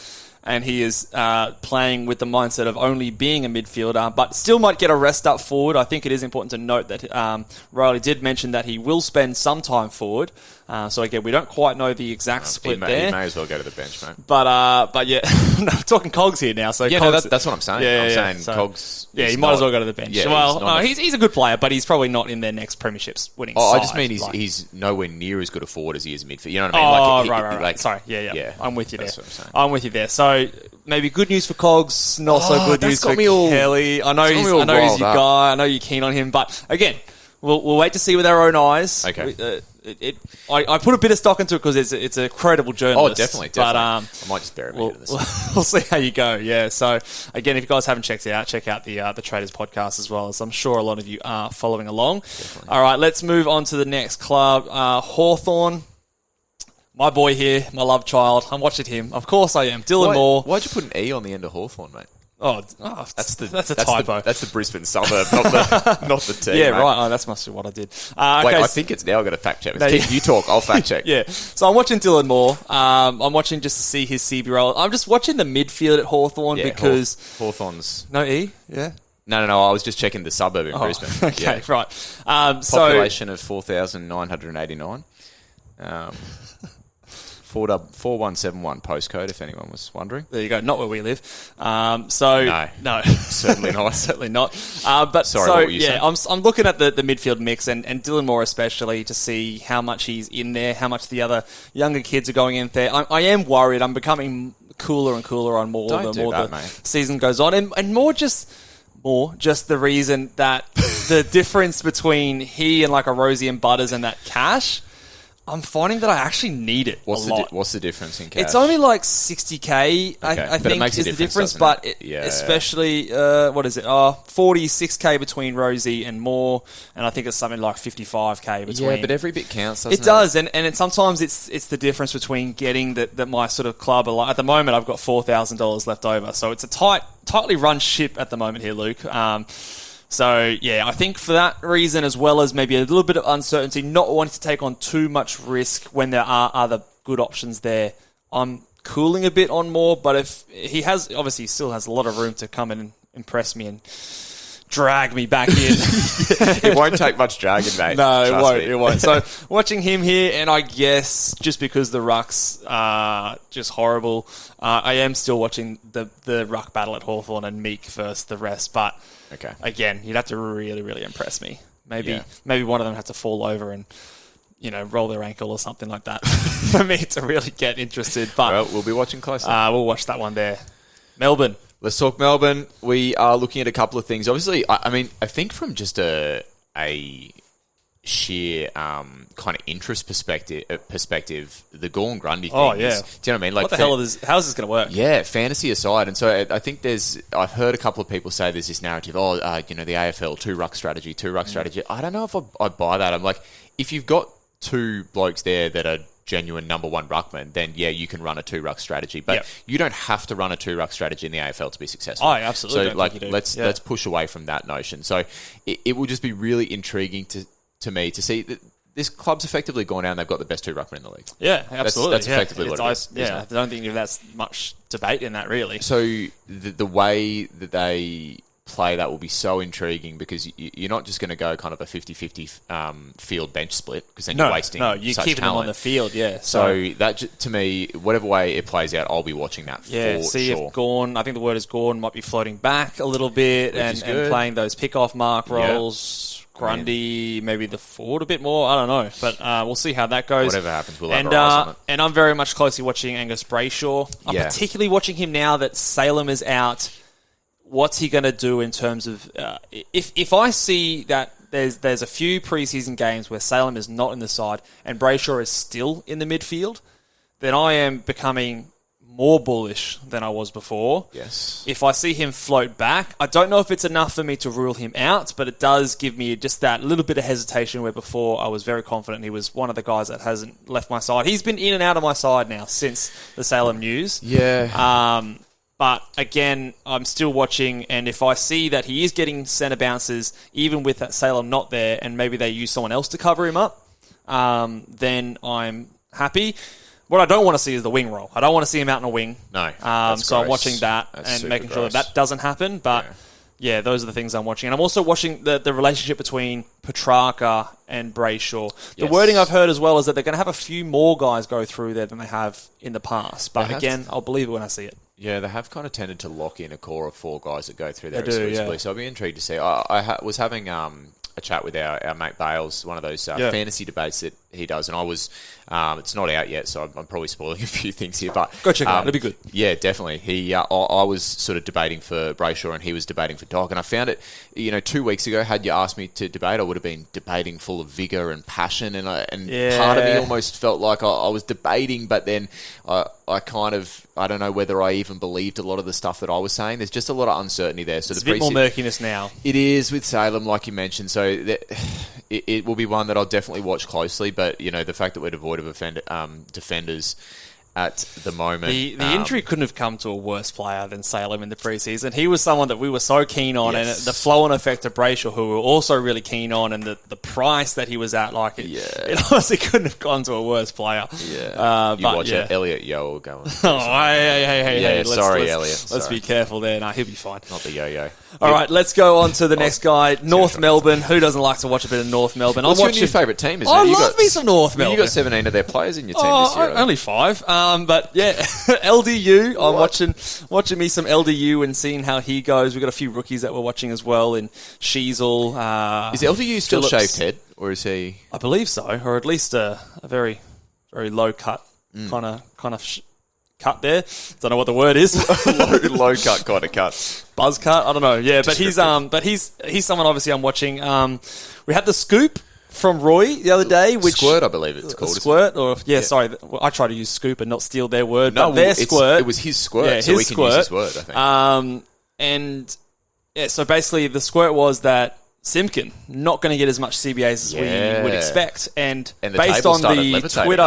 and he is playing with the mindset of only being a midfielder, but still might get a rest up forward. I think it is important to note that Riley did mention that he will spend some time forward. So again, we don't quite know the exact split there. He may as well go to the bench, mate. But yeah, no, we're talking Cogs here now. So Cogs, that's what I'm saying. I'm saying Cogs. Yeah, he might as well go to the bench. Yeah, he's a good player, but he's probably not in their next premierships winning side. I just mean he's nowhere near as good a forward as he is a midfield. You know what I mean? Right. Sorry. Yeah. I'm with you there. I'm with you there. So maybe good news for Cogs, not so good news for Kelly. I know he's your guy. I know you're keen on him, but again, we'll wait to see with our own eyes. Okay. I put a bit of stock into it because it's a credible journalist. Oh, definitely. But I might just bury my head in this. We'll see how you go. Yeah. So again, if you guys haven't checked it out, check out the Traders podcast as well, as I'm sure a lot of you are following along. Definitely. All right, let's move on to the next club, Hawthorn. My boy here, my love child. I'm watching him. Of course I am. Dylan Moore. Why'd you put an E on the end of Hawthorn, mate? That's a typo. That's the Brisbane suburb, not the team. Yeah, mate. right. Oh, that's must be what I did. Wait, I think it's now. I've got to fact check. You talk. I'll fact check. Yeah. So I'm watching Dylan Moore. I'm watching just to see his CB role. I'm just watching the midfield at Hawthorn because Hawthorn's no E. Yeah. No. I was just checking the suburb in Brisbane. Okay, right. Population of 4,989. 4171 postcode, if anyone was wondering. There you go. Not where we live. No, certainly not. Certainly not. But sorry, what were you saying? I'm looking at the midfield mix and Dylan Moore especially to see how much he's in there, how much the other younger kids are going in there. I am worried. I'm becoming cooler and cooler on Moore the more the season goes on, and more just the reason that the difference between he and like a Rosie and Butters and that Cash. I'm finding that I actually need it a lot. What's the difference in cash? It's only like 60k, I think, is the difference. But especially, what is it? 46k between Rosie and Moore, and I think it's something like 55k between. Yeah, but every bit counts, doesn't it? It does, and sometimes it's the difference between getting that my sort of club. At the moment, I've got $4,000 left over, so it's a tightly run ship at the moment here, Luke. So, yeah, I think for that reason, as well as maybe a little bit of uncertainty, not wanting to take on too much risk when there are other good options there, I'm cooling a bit on Moore. But if he still has a lot of room to come and impress me and drag me back in. It won't take much dragging, mate. No, it won't. So, watching him here, and I guess just because the rucks are just horrible, I am still watching the ruck battle at Hawthorn and Meek versus the rest, but... Okay. Again, you'd have to really, really impress me. Maybe one of them have to fall over and, roll their ankle or something like that for me to really get interested. But we'll be watching closely. We'll watch that one there. Melbourne. Let's talk Melbourne. We are looking at a couple of things. Obviously, I think from just a sheer kind of interest perspective, the Gorn Grundy thing. Oh, yeah. Do you know what I mean? Like, what the hell is? How's this going to work? Yeah, fantasy aside, and so I think I've heard a couple of people say there's this narrative. The AFL 2-ruck strategy. I don't know if I buy that. I'm like, if you've got two blokes there that are genuine number one ruckman, then you can run a 2-ruck strategy. But you don't have to run a 2-ruck strategy in the AFL to be successful. Oh, absolutely. So let's push away from that notion. So it will just be really intriguing to me to see that this club's effectively gone down. They've got the best 2 ruckmen in the league. Yeah, absolutely. That's effectively what it is. Yeah, I don't think that's much debate in that, really. So the way that they play that will be so intriguing because you're not just going to go kind of a 50-50 field bench split because then you're wasting you're such keeping talent. them on the field, yeah. So that, to me, whatever way it plays out, I'll be watching that for sure. If Gawn, I think the word is Gawn, might be floating back a little bit and playing those pick-off mark roles. Grundy, maybe the forward a bit more. I don't know, but we'll see how that goes. Whatever happens, we'll have our eyes on it. And I'm very much closely watching Angus Brayshaw. I'm particularly watching him now that Salem is out. What's he going to do in terms of if I see that there's a few preseason games where Salem is not in the side and Brayshaw is still in the midfield, then I am becoming more bullish than I was before. Yes. If I see him float back, I don't know if it's enough for me to rule him out, but it does give me just that little bit of hesitation where before I was very confident he was one of the guys that hasn't left my side. He's been in and out of my side now since the Salem news. Yeah. But again, I'm still watching, and if I see that he is getting centre bounces, even with that Salem not there, and maybe they use someone else to cover him up, then I'm happy. What I don't want to see is the wing roll. I don't want to see him out in a wing. No. So I'm watching that and making sure that doesn't happen. But yeah, those are the things I'm watching. And I'm also watching the relationship between Petrarca and Brayshaw. The wording I've heard as well is that they're going to have a few more guys go through there than they have in the past. But again, I'll believe it when I see it. Yeah, they have kind of tended to lock in a core of 4 guys that go through there exclusively. So I'll be intrigued to see. I was having a chat with our mate Bales, one of those fantasy debates that he does, and I was. It's not out yet, so I'm probably spoiling a few things here. But go check it out; it'll be good. Yeah, definitely. I was sort of debating for Brayshaw, and he was debating for Doc, and I found it. 2 weeks ago, had you asked me to debate, I would have been debating full of vigor and passion, and part of me almost felt like I was debating, but then I kind of, I don't know whether I even believed a lot of the stuff that I was saying. There's just a lot of uncertainty there. So it's a bit more murkiness now. It is with Salem, like you mentioned. So it will be one that I'll definitely watch closely. But the fact that we're devoid of defenders at the moment, the injury couldn't have come to a worse player than Salem in the preseason. He was someone that we were so keen on, and the flow and effect of Brayshaw, who we were also really keen on, and the price that he was at, it honestly couldn't have gone to a worse player. Yeah, you watch Elliot Yo going. Hey, sorry, Elliot. Let's be careful there. No, he'll be fine. Not the yo-yo. All right, let's go on to the next guy, North Melbourne. Who doesn't like to watch a bit of North Melbourne? What's your new favourite team? I love me some North Melbourne. You got 17 of their players in your team this year. Only 5. But yeah, LDU. I'm watching me some LDU and seeing how he goes. We've got a few rookies that we're watching as well in Sheasel. Is LDU still shaved head, or is he? I believe so, or at least a very, very low cut kind of cut there. Don't know what the word is. low cut kind of cut. Buzz cut. I don't know. Yeah, but he's someone obviously I'm watching. We had the scoop from Roy the other day, which Squirt, I believe it's called. Squirt, or sorry, I try to use scoop and not steal their word. No, but their squirt. It was his squirt, so we can use his word. I think. So basically, the squirt was that Simpkin not going to get as much CBAs as we would expect, and based on the Twitter,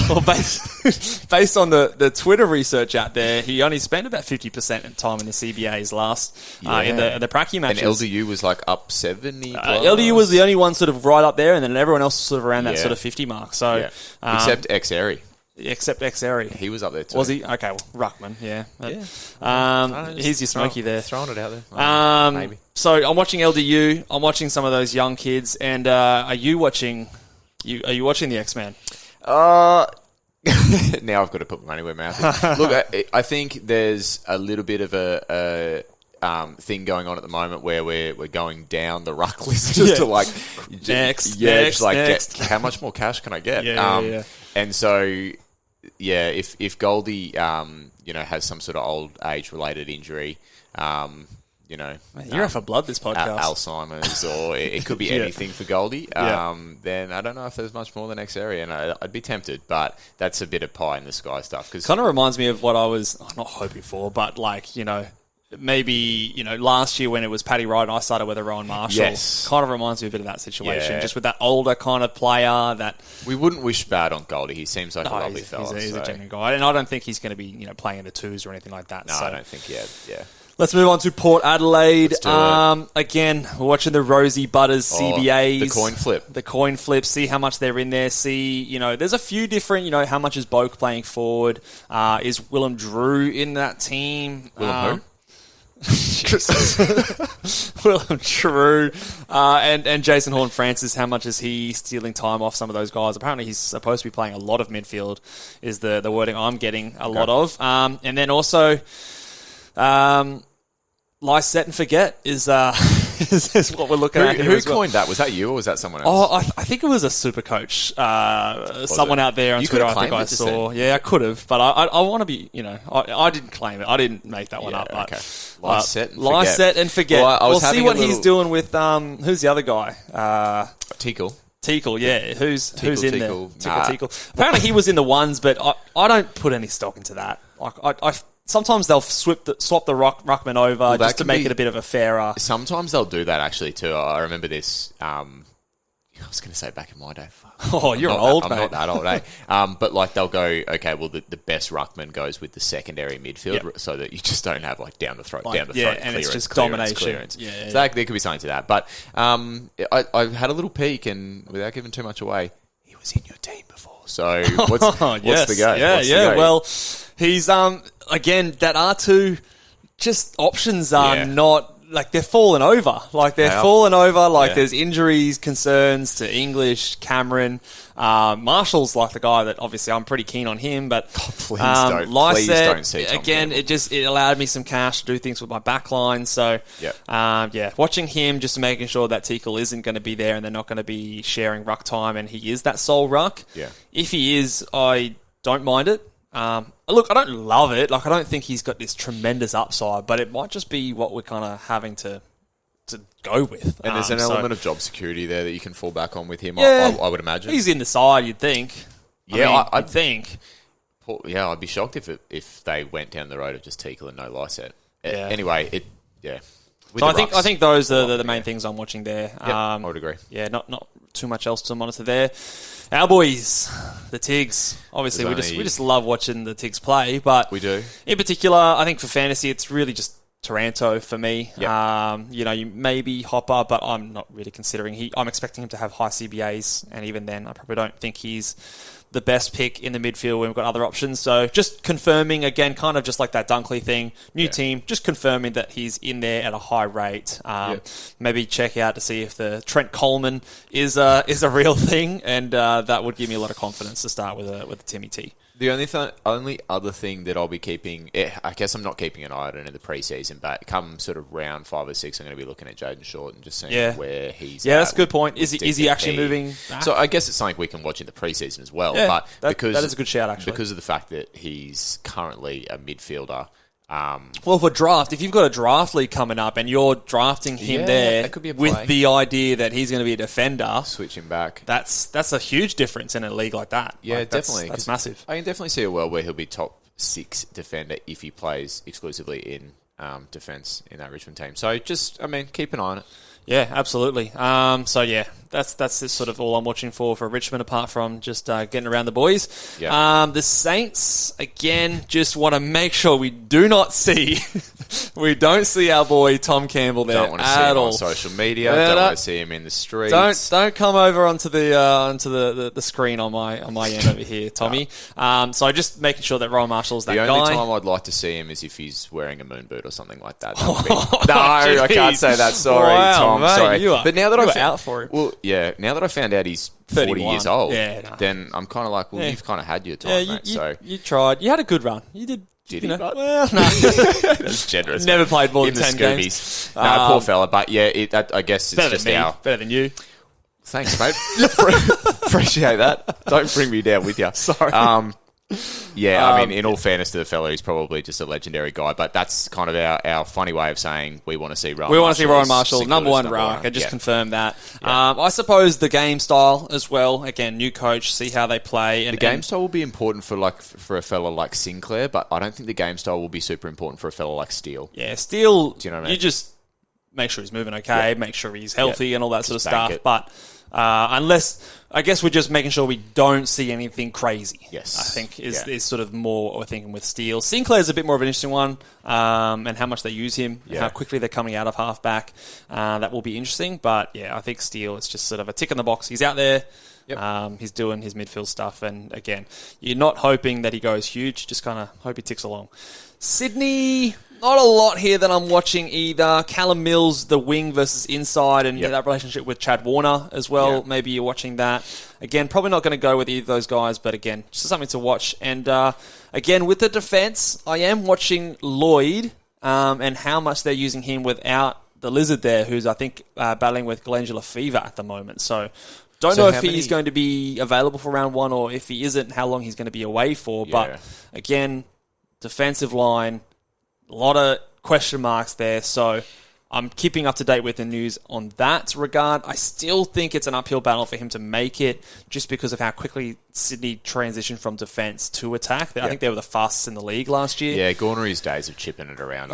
well, based on the Twitter research out there, he only spent about 50% of time in the CBAs last in the Pracky matches. And LDU was like up 70. LDU was the only one sort of right up there, and then everyone else was sort of around that sort of 50 mark. So except X-Airy. Except X-Airy. He was up there too. Was he? Okay, well, Ruckman, here's your smoky there. Throwing it out there. Maybe. So I'm watching LDU. I'm watching some of those young kids. And are you watching the X-Man? Now I've got to put my money where my mouth is. Look, I think there's a little bit of a thing going on at the moment where we're going down the ruck list just to like next. How much more cash can I get? And so if Goldie has some sort of old age related injury, you're off for blood this podcast. Alzheimer's, or it could be anything for Goldie. Then I don't know if there's much more than X area, and I'd be tempted, but that's a bit of pie in the sky stuff. Cause kind of reminds me of what I was not hoping for, but maybe last year when it was Paddy Wright and I started with Rowan Marshall. Yes. Kind of reminds me a bit of that situation, just with that older kind of player that we wouldn't wish bad on Goldie. He seems like a lovely fella. He's a genuine guy, and I don't think he's going to be playing in the twos or anything like that. No, I don't think. Yeah. Let's move on to Port Adelaide. Again, we're watching the Rosie Butters CBAs. The coin flip. See how much they're in there. See, there's a few different, how much is Boak playing forward? Is Willem Drew in that team? Willem who? Well, true. And Jason Horne-Francis, how much is he stealing time off some of those guys? Apparently he's supposed to be playing a lot of midfield, is the wording I'm getting a lot of. And then also, lie, set, and forget is what we're looking at here. Who coined that? Was that you or was that someone else? Oh, I think it was a super coach. Someone out there on Twitter, I think I saw. Yeah, I could have, but I want to be, I didn't claim it. I didn't make that one up. But, okay. Lie, set, and forget. Lie, set, and forget. Well, we'll see what he's doing with, who's the other guy? Teakle, yeah. Who's in there? Teakle. Apparently he was in the ones, but I don't put any stock into that. I sometimes they'll swap the ruckman over just to make it a bit of a fairer. Sometimes they'll do that actually too. I remember this. I was going to say back in my day. Oh, you're old, I'm not that old, eh? But like they'll go, okay, well the best ruckman goes with the secondary midfield, so that you just don't have like down the throat, and it's just domination. Clearance. Yeah. So there could be something to that. But I had a little peek, and without giving too much away, he was in your team before. So what's the go? Yeah. Well, he's again, that R2 just options are not. Like, they're falling over. There's injuries, concerns to English, Cameron. Marshall's like the guy that, obviously, I'm pretty keen on him. But please don't see Tom again, Campbell. it allowed me some cash to do things with my back line. So, watching him, just making sure that Teakle isn't going to be there and they're not going to be sharing ruck time and he is that sole ruck. Yeah. If he is, I don't mind it. Look, I don't love it. Like, I don't think he's got this tremendous upside, but it might just be what we're kind of having to go with. And there's an element of job security there that you can fall back on with him, Yeah, I would imagine. He's in the side, you'd think. I'd think. Yeah, I'd be shocked if they went down the road of just Teakle and no Lyset. Yeah. Anyway, So I think those are the main things I'm watching there. Yep, I would agree. Yeah, not too much else to monitor there. Our boys, the Tigs. Obviously, we just love watching the Tigs play, but we do. In particular, I think for fantasy, it's really just Taranto for me. Yep. You maybe Hopper, but I'm not really considering I'm expecting him to have high CBAs, and even then, I probably don't think he's the best pick in the midfield when we've got other options. So just confirming, again, kind of just like that Dunkley thing, new team, just confirming that he's in there at a high rate. Maybe check out to see if the Trent Coleman is a real thing, and that would give me a lot of confidence to start with a Timmy T. The only other thing that I'll be keeping, I guess I'm not keeping an eye on it in the preseason, but come sort of round 5 or 6, I'm going to be looking at Jaden Short and just seeing where he's at. Yeah, that's a good point. Is he actually moving back? So I guess it's something we can watch in the preseason as well. Yeah, but that is a good shout, actually. Because of the fact that he's currently a midfielder. Well, for draft, if you've got a draft league coming up and you're drafting him there that could be a play. with the idea that he's going to be a defender, switch him back. That's a huge difference in a league like that. Yeah, definitely. That's massive. I can definitely see a world where he'll be top 6 defender if he plays exclusively in defence in that Richmond team. So just, keep an eye on it. Yeah, absolutely. That's sort of all I'm watching for Richmond, apart from just getting around the boys. Yeah. The Saints, again, just want to make sure we do not see we don't see our boy Tom Campbell there don't want to see him all. on social media. Don't want to see him in the streets. Don't come over onto the screen on my end over here, Tommy. So just making sure that Ryan Marshall's that guy. The only time I'd like to see him is if he's wearing a moon boot or something like that. I can't say that. Sorry, Tom. Mate, sorry. But now that I'm out for him. Well, yeah. Now that I found out he's 40 years old, then I'm kind of like, you've kind of had your time, mate. You tried. You had a good run. You did. Did he? Well, no. That's generous. Never played more in than 10 games. No, poor fella. But yeah, I guess it's better just than me. Better than you. Thanks, mate. Appreciate that. Don't bring me down with you. Sorry. In all fairness to the fella, he's probably just a legendary guy, but that's kind of our funny way of saying we want to see Ryan Marshall. We want to see Ryan Marshall, number one ruck. I just confirmed that. Yeah. I suppose the game style as well. Again, new coach, see how they play. And the game style will be important for a fella like Sinclair, but I don't think the game style will be super important for a fella like Steele. Yeah, Steele, do you know what I mean? You just make sure he's moving okay, make sure he's healthy and all that sort of stuff. It. But unless, I guess we're just making sure we don't see anything crazy. Yes. I think is sort of more what we're thinking with Steele. Sinclair's a bit more of an interesting one, and how much they use him, how quickly they're coming out of halfback. That will be interesting. But yeah, I think Steele is just sort of a tick in the box. He's out there. Yep. He's doing his midfield stuff. And again, you're not hoping that he goes huge, just kind of hope he ticks along. Sydney, Not a lot here that I'm watching either. Callum Mills, the wing versus inside, and that relationship with Chad Warner as well. Yeah. Maybe you're watching that. Again, probably not going to go with either of those guys, but again, just something to watch. And again, with the defense, I am watching Lloyd and how much they're using him without the Lizard there, who's, I think, battling with glandular fever at the moment. So don't know if he's going to be available for round 1 or if he isn't, how long he's going to be away for. Yeah. But again, defensive line, a lot of question marks there. So I'm keeping up to date with the news on that regard. I still think it's an uphill battle for him to make it just because of how quickly Sydney transitioned from defence to attack. I think they were the fastest in the league last year. Yeah, Gornery's days of chipping it around.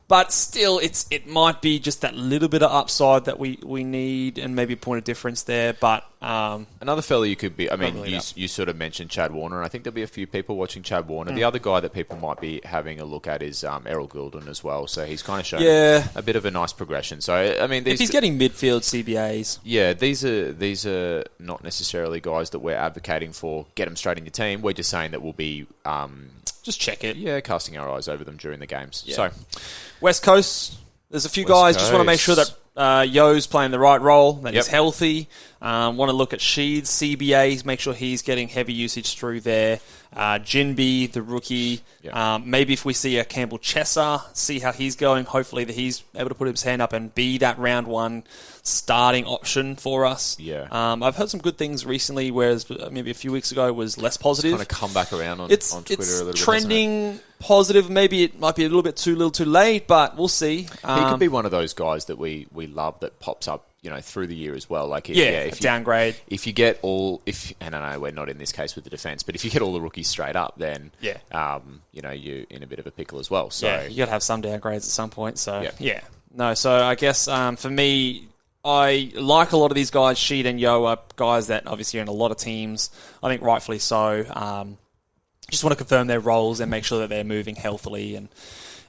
But still, it might be just that little bit of upside that we need and maybe a point of difference there. But another fella you could be, I mean, you sort of mentioned Chad Warner, and I think there'll be a few people watching Chad Warner. The other guy that people might be having a look at is Errol Goulden as well. So he's kind of shown a bit of a nice progression. So, I mean, if he's getting midfield CBAs. Yeah, these are not necessarily guys that we're advocating for get them straight in your team. We're just saying that we'll be just check it. Yeah, casting our eyes over them during the games. Yeah. So West Coast, there's a few guys. Just want to make sure that Yo's playing the right role, that he's healthy. Want to look at Sheeds, CBAs, make sure he's getting heavy usage through there. Jinby, the rookie. Maybe if we see a Campbell Chesser, see how he's going. Hopefully that he's able to put his hand up and be that round 1 starting option for us. Yeah. I've heard some good things recently, whereas maybe a few weeks ago it was less positive. It's kind of come back around on Twitter a little bit. It's trending positive. Maybe it might be a little bit too late, but we'll see. He could be one of those guys that we love that pops up, through the year as well. Like, if downgrade. If you get and I know we're not in this case with the defense, but if you get all the rookies straight up, then you're in a bit of a pickle as well. So you got to have some downgrades at some point. So no. So I guess for me, I like a lot of these guys. Sheed and Yo are guys that obviously are in a lot of teams. I think rightfully so. Just want to confirm their roles and make sure that they're moving healthily and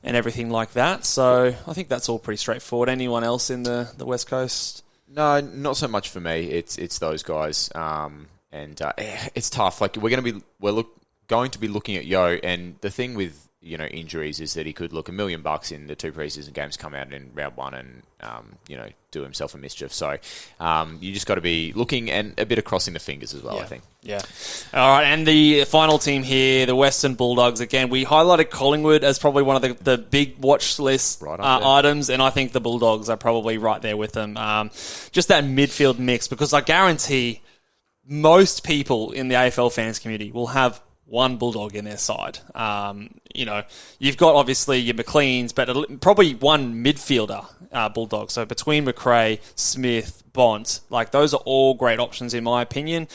everything like that. So I think that's all pretty straightforward. Anyone else in the West Coast? No, not so much for me. It's those guys, and it's tough. Like we're going to be looking at Yo, and the thing with injuries is that he could look $1 million in the 2 preseason games, come out in round 1 and do himself a mischief. So you just got to be looking and a bit of crossing the fingers as well. I think. Yeah. All right, and the final team here, the Western Bulldogs. Again, we highlighted Collingwood as probably one of the big watch list items, and I think the Bulldogs are probably right there with them. Just that midfield mix, because I guarantee most people in the AFL fans community will have one Bulldog in their side. You've got obviously your McLeans, but probably one midfielder Bulldog. So between McRae, Smith, Bont, like those are all great options in my opinion.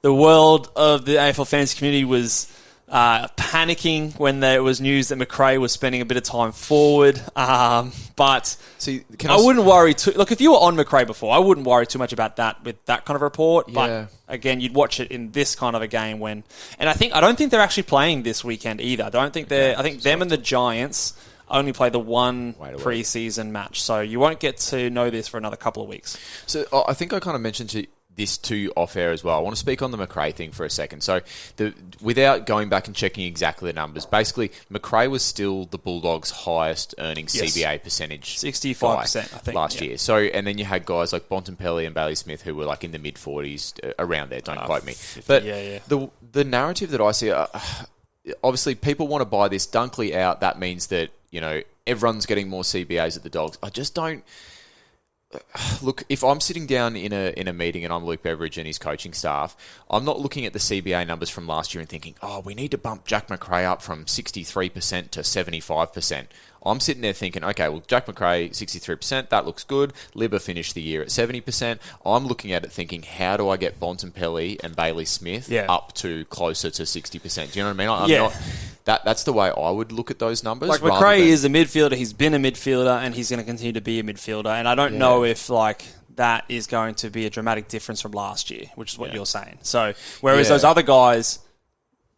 The world of the AFL fans community was panicking when there was news that McRae was spending a bit of time forward. But I wouldn't worry too. Look, if you were on McRae before, I wouldn't worry too much about that with that kind of report. But again, you'd watch it in this kind of a game and I don't think they're actually playing this weekend either. I think them and the Giants only play the one pre-season match. So you won't get to know this for another couple of weeks. So I think I kind of mentioned this too off air as well. I want to speak on the McRae thing for a second. So without going back and checking exactly the numbers, basically McRae was still the Bulldogs' highest earning CBA percentage. 65%, I think. Last year. So, and then you had guys like Bontempelli and Bailey Smith who were like in the mid-40s, around there, don't quote me. 50, but the narrative that I see, obviously people want to buy this Dunkley out. That means that, everyone's getting more CBAs at the Dogs. I just don't... Look, if I'm sitting down in a meeting and I'm Luke Beveridge and his coaching staff, I'm not looking at the CBA numbers from last year and thinking, we need to bump Jack McRae up from 63% to 75%. I'm sitting there thinking, okay, well, Jack McRae, 63%, that looks good. Libba finished the year at 70%. I'm looking at it thinking, how do I get Bontempelli and Bailey Smith up to closer to 60%? Do you know what I mean? I'm not... That's the way I would look at those numbers. Like McRae is a midfielder. He's been a midfielder, and he's going to continue to be a midfielder. And I don't know if that is going to be a dramatic difference from last year, which is what you're saying. So whereas those other guys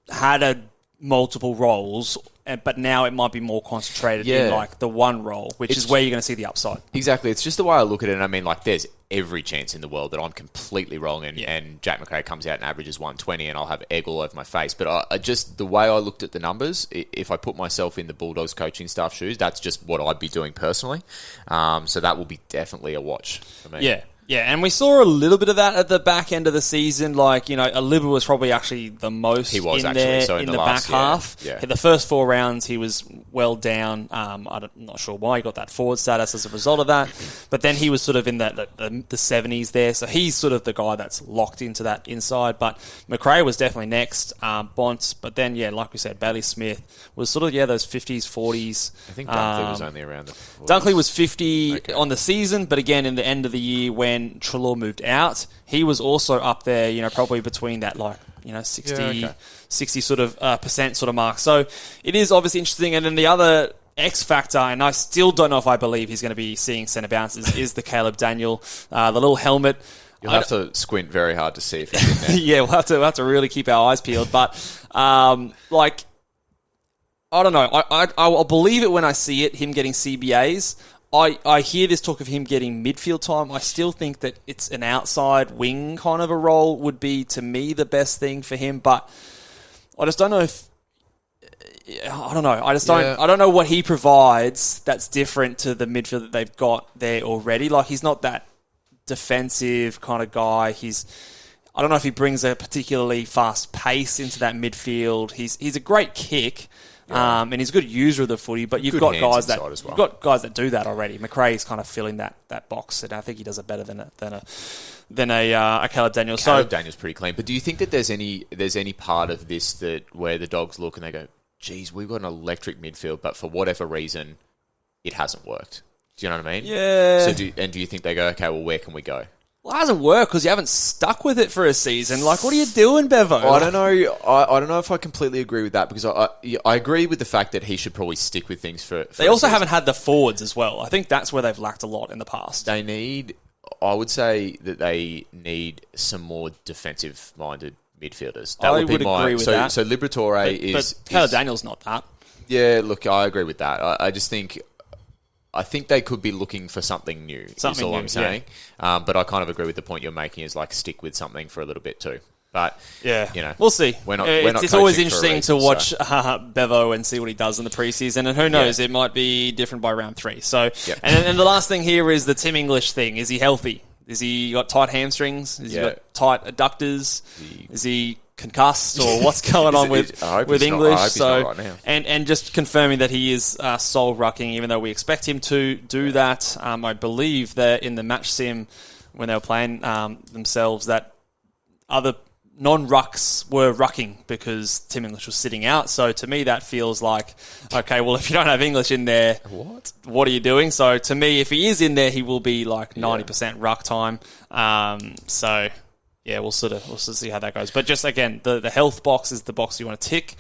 had multiple roles but now it might be more concentrated in like the one role, which is where you're going to see the upside. Exactly. It's just the way I look at it. And I mean, like, there's every chance in the world that I'm completely wrong and Jack McRae comes out and averages 120 and I'll have egg all over my face. But I just, the way I looked at the numbers, if I put myself in the Bulldogs coaching staff shoes, that's just what I'd be doing personally. So that will be definitely a watch for me. Yeah. Yeah, and we saw a little bit of that at the back end of the season. Like, you know, Aliba was probably actually the most in the back half. Yeah. The first 4 rounds, he was well down. I'm not sure why he got that forward status as a result of that. But then he was sort of in the 70s there. So he's sort of the guy that's locked into that inside. But McRae was definitely next. Bont. But then, like we said, Bailey Smith was sort of, those 50s, 40s. I think Dunkley was only around the 40s. Dunkley was 50 on the season. But again, in the end of the year when Treloar moved out, he was also up there, probably between that 60 sort of percent sort of mark. So it is obviously interesting. And then the other X factor, and I still don't know if I believe he's going to be seeing centre bounces, is the Caleb Daniel, the little helmet. You'll have to squint very hard to see if he's in there. Yeah, we'll have to really keep our eyes peeled. But I don't know. I'll believe it when I see it. Him getting CBAs. I hear this talk of him getting midfield time. I still think that it's an outside wing kind of a role would be, to me, the best thing for him. But I just don't know if... I don't know. I don't know what he provides that's different to the midfield that they've got there already. Like, he's not that defensive kind of guy. I don't know if he brings a particularly fast pace into that midfield. He's a great kick. And he's a good user of the footy, but you've got guys that do that already. McRae's kind of filling that box, and I think he does it better than a Caleb Daniel. Caleb Daniel's pretty clean. But do you think that there's any part of this that where the Dogs look and they go, "Geez, we've got an electric midfield, but for whatever reason, it hasn't worked." Do you know what I mean? Yeah. So do you think they go, "Okay, well, where can we go?" Well, it hasn't worked because you haven't stuck with it for a season. Like, what are you doing, Bevo? I don't know. I don't know if I completely agree with that, because I agree with the fact that he should probably stick with things for they also haven't had the forwards as well. I think that's where they've lacked a lot in the past. I would say that they need some more defensive-minded midfielders. I would agree with that. So Liberatore is... But Caleb Daniel's not that. Yeah, look, I agree with that. I just think... I think they could be looking for something new, is all I'm saying. Yeah. But I kind of agree with the point you're making, is like stick with something for a little bit too. But, we'll see. It's always interesting to watch Bevo and see what he does in the preseason. And who knows, it might be different by round 3. So, and the last thing here is the Tim English thing. Is he healthy? Has he got tight hamstrings? Has he got tight adductors? Is he concussed, or what's going on with English? Right now. And just confirming that he is sole rucking, even though we expect him to do that. I believe that in the match sim when they were playing themselves, that other non-rucks were rucking because Tim English was sitting out. So to me, that feels like, okay, well, if you don't have English in there, what are you doing? So to me, if he is in there, he will be like 90% ruck time. We'll sort of see how that goes. But just again, the health box is the box you want to tick,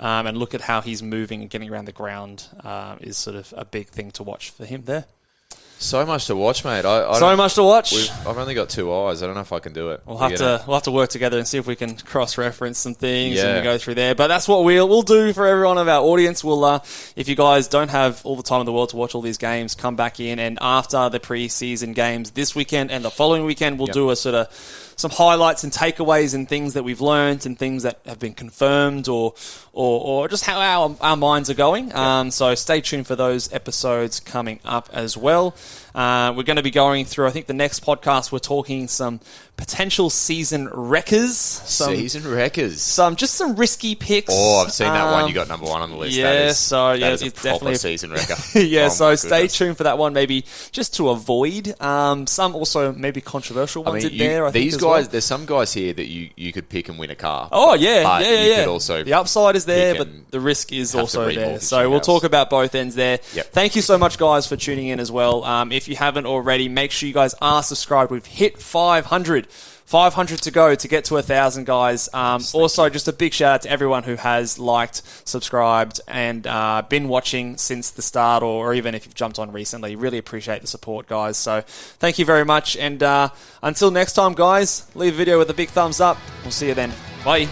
and look at how he's moving and getting around the ground is sort of a big thing to watch for him there. So much to watch, mate. Much to watch. I've only got 2 eyes. I don't know if I can do it. We'll have to work together and see if we can cross-reference some things and go through there. But that's what we'll do for everyone of our audience. We'll, if you guys don't have all the time in the world to watch all these games, come back in, and after the pre-season games this weekend and the following weekend, we'll do a sort of some highlights and takeaways and things that we've learned and things that have been confirmed or just how our minds are going. So stay tuned for those episodes coming up as well. We're going to be going through, I think the next podcast, we're talking some potential season wreckers. Some some risky picks. Oh, I've seen that one. You got number 1 on the list. It's definitely a season wrecker. Stay tuned for that one, maybe just to avoid some also maybe controversial ones in there. I think there's some guys here that you could pick and win a car. Oh, yeah. You could also the upside is there, but the risk is also there. So we'll talk about both ends there. Yep. Thank you so much, guys, for tuning in as well. If you haven't already, make sure you guys are subscribed. We've hit 500 to go to get to 1,000, guys. Also, just a big shout out to everyone who has liked, subscribed, and been watching since the start, or even if you've jumped on recently. Really appreciate the support, guys. So thank you very much. And until next time, guys, leave a video with a big thumbs up. We'll see you then. Bye.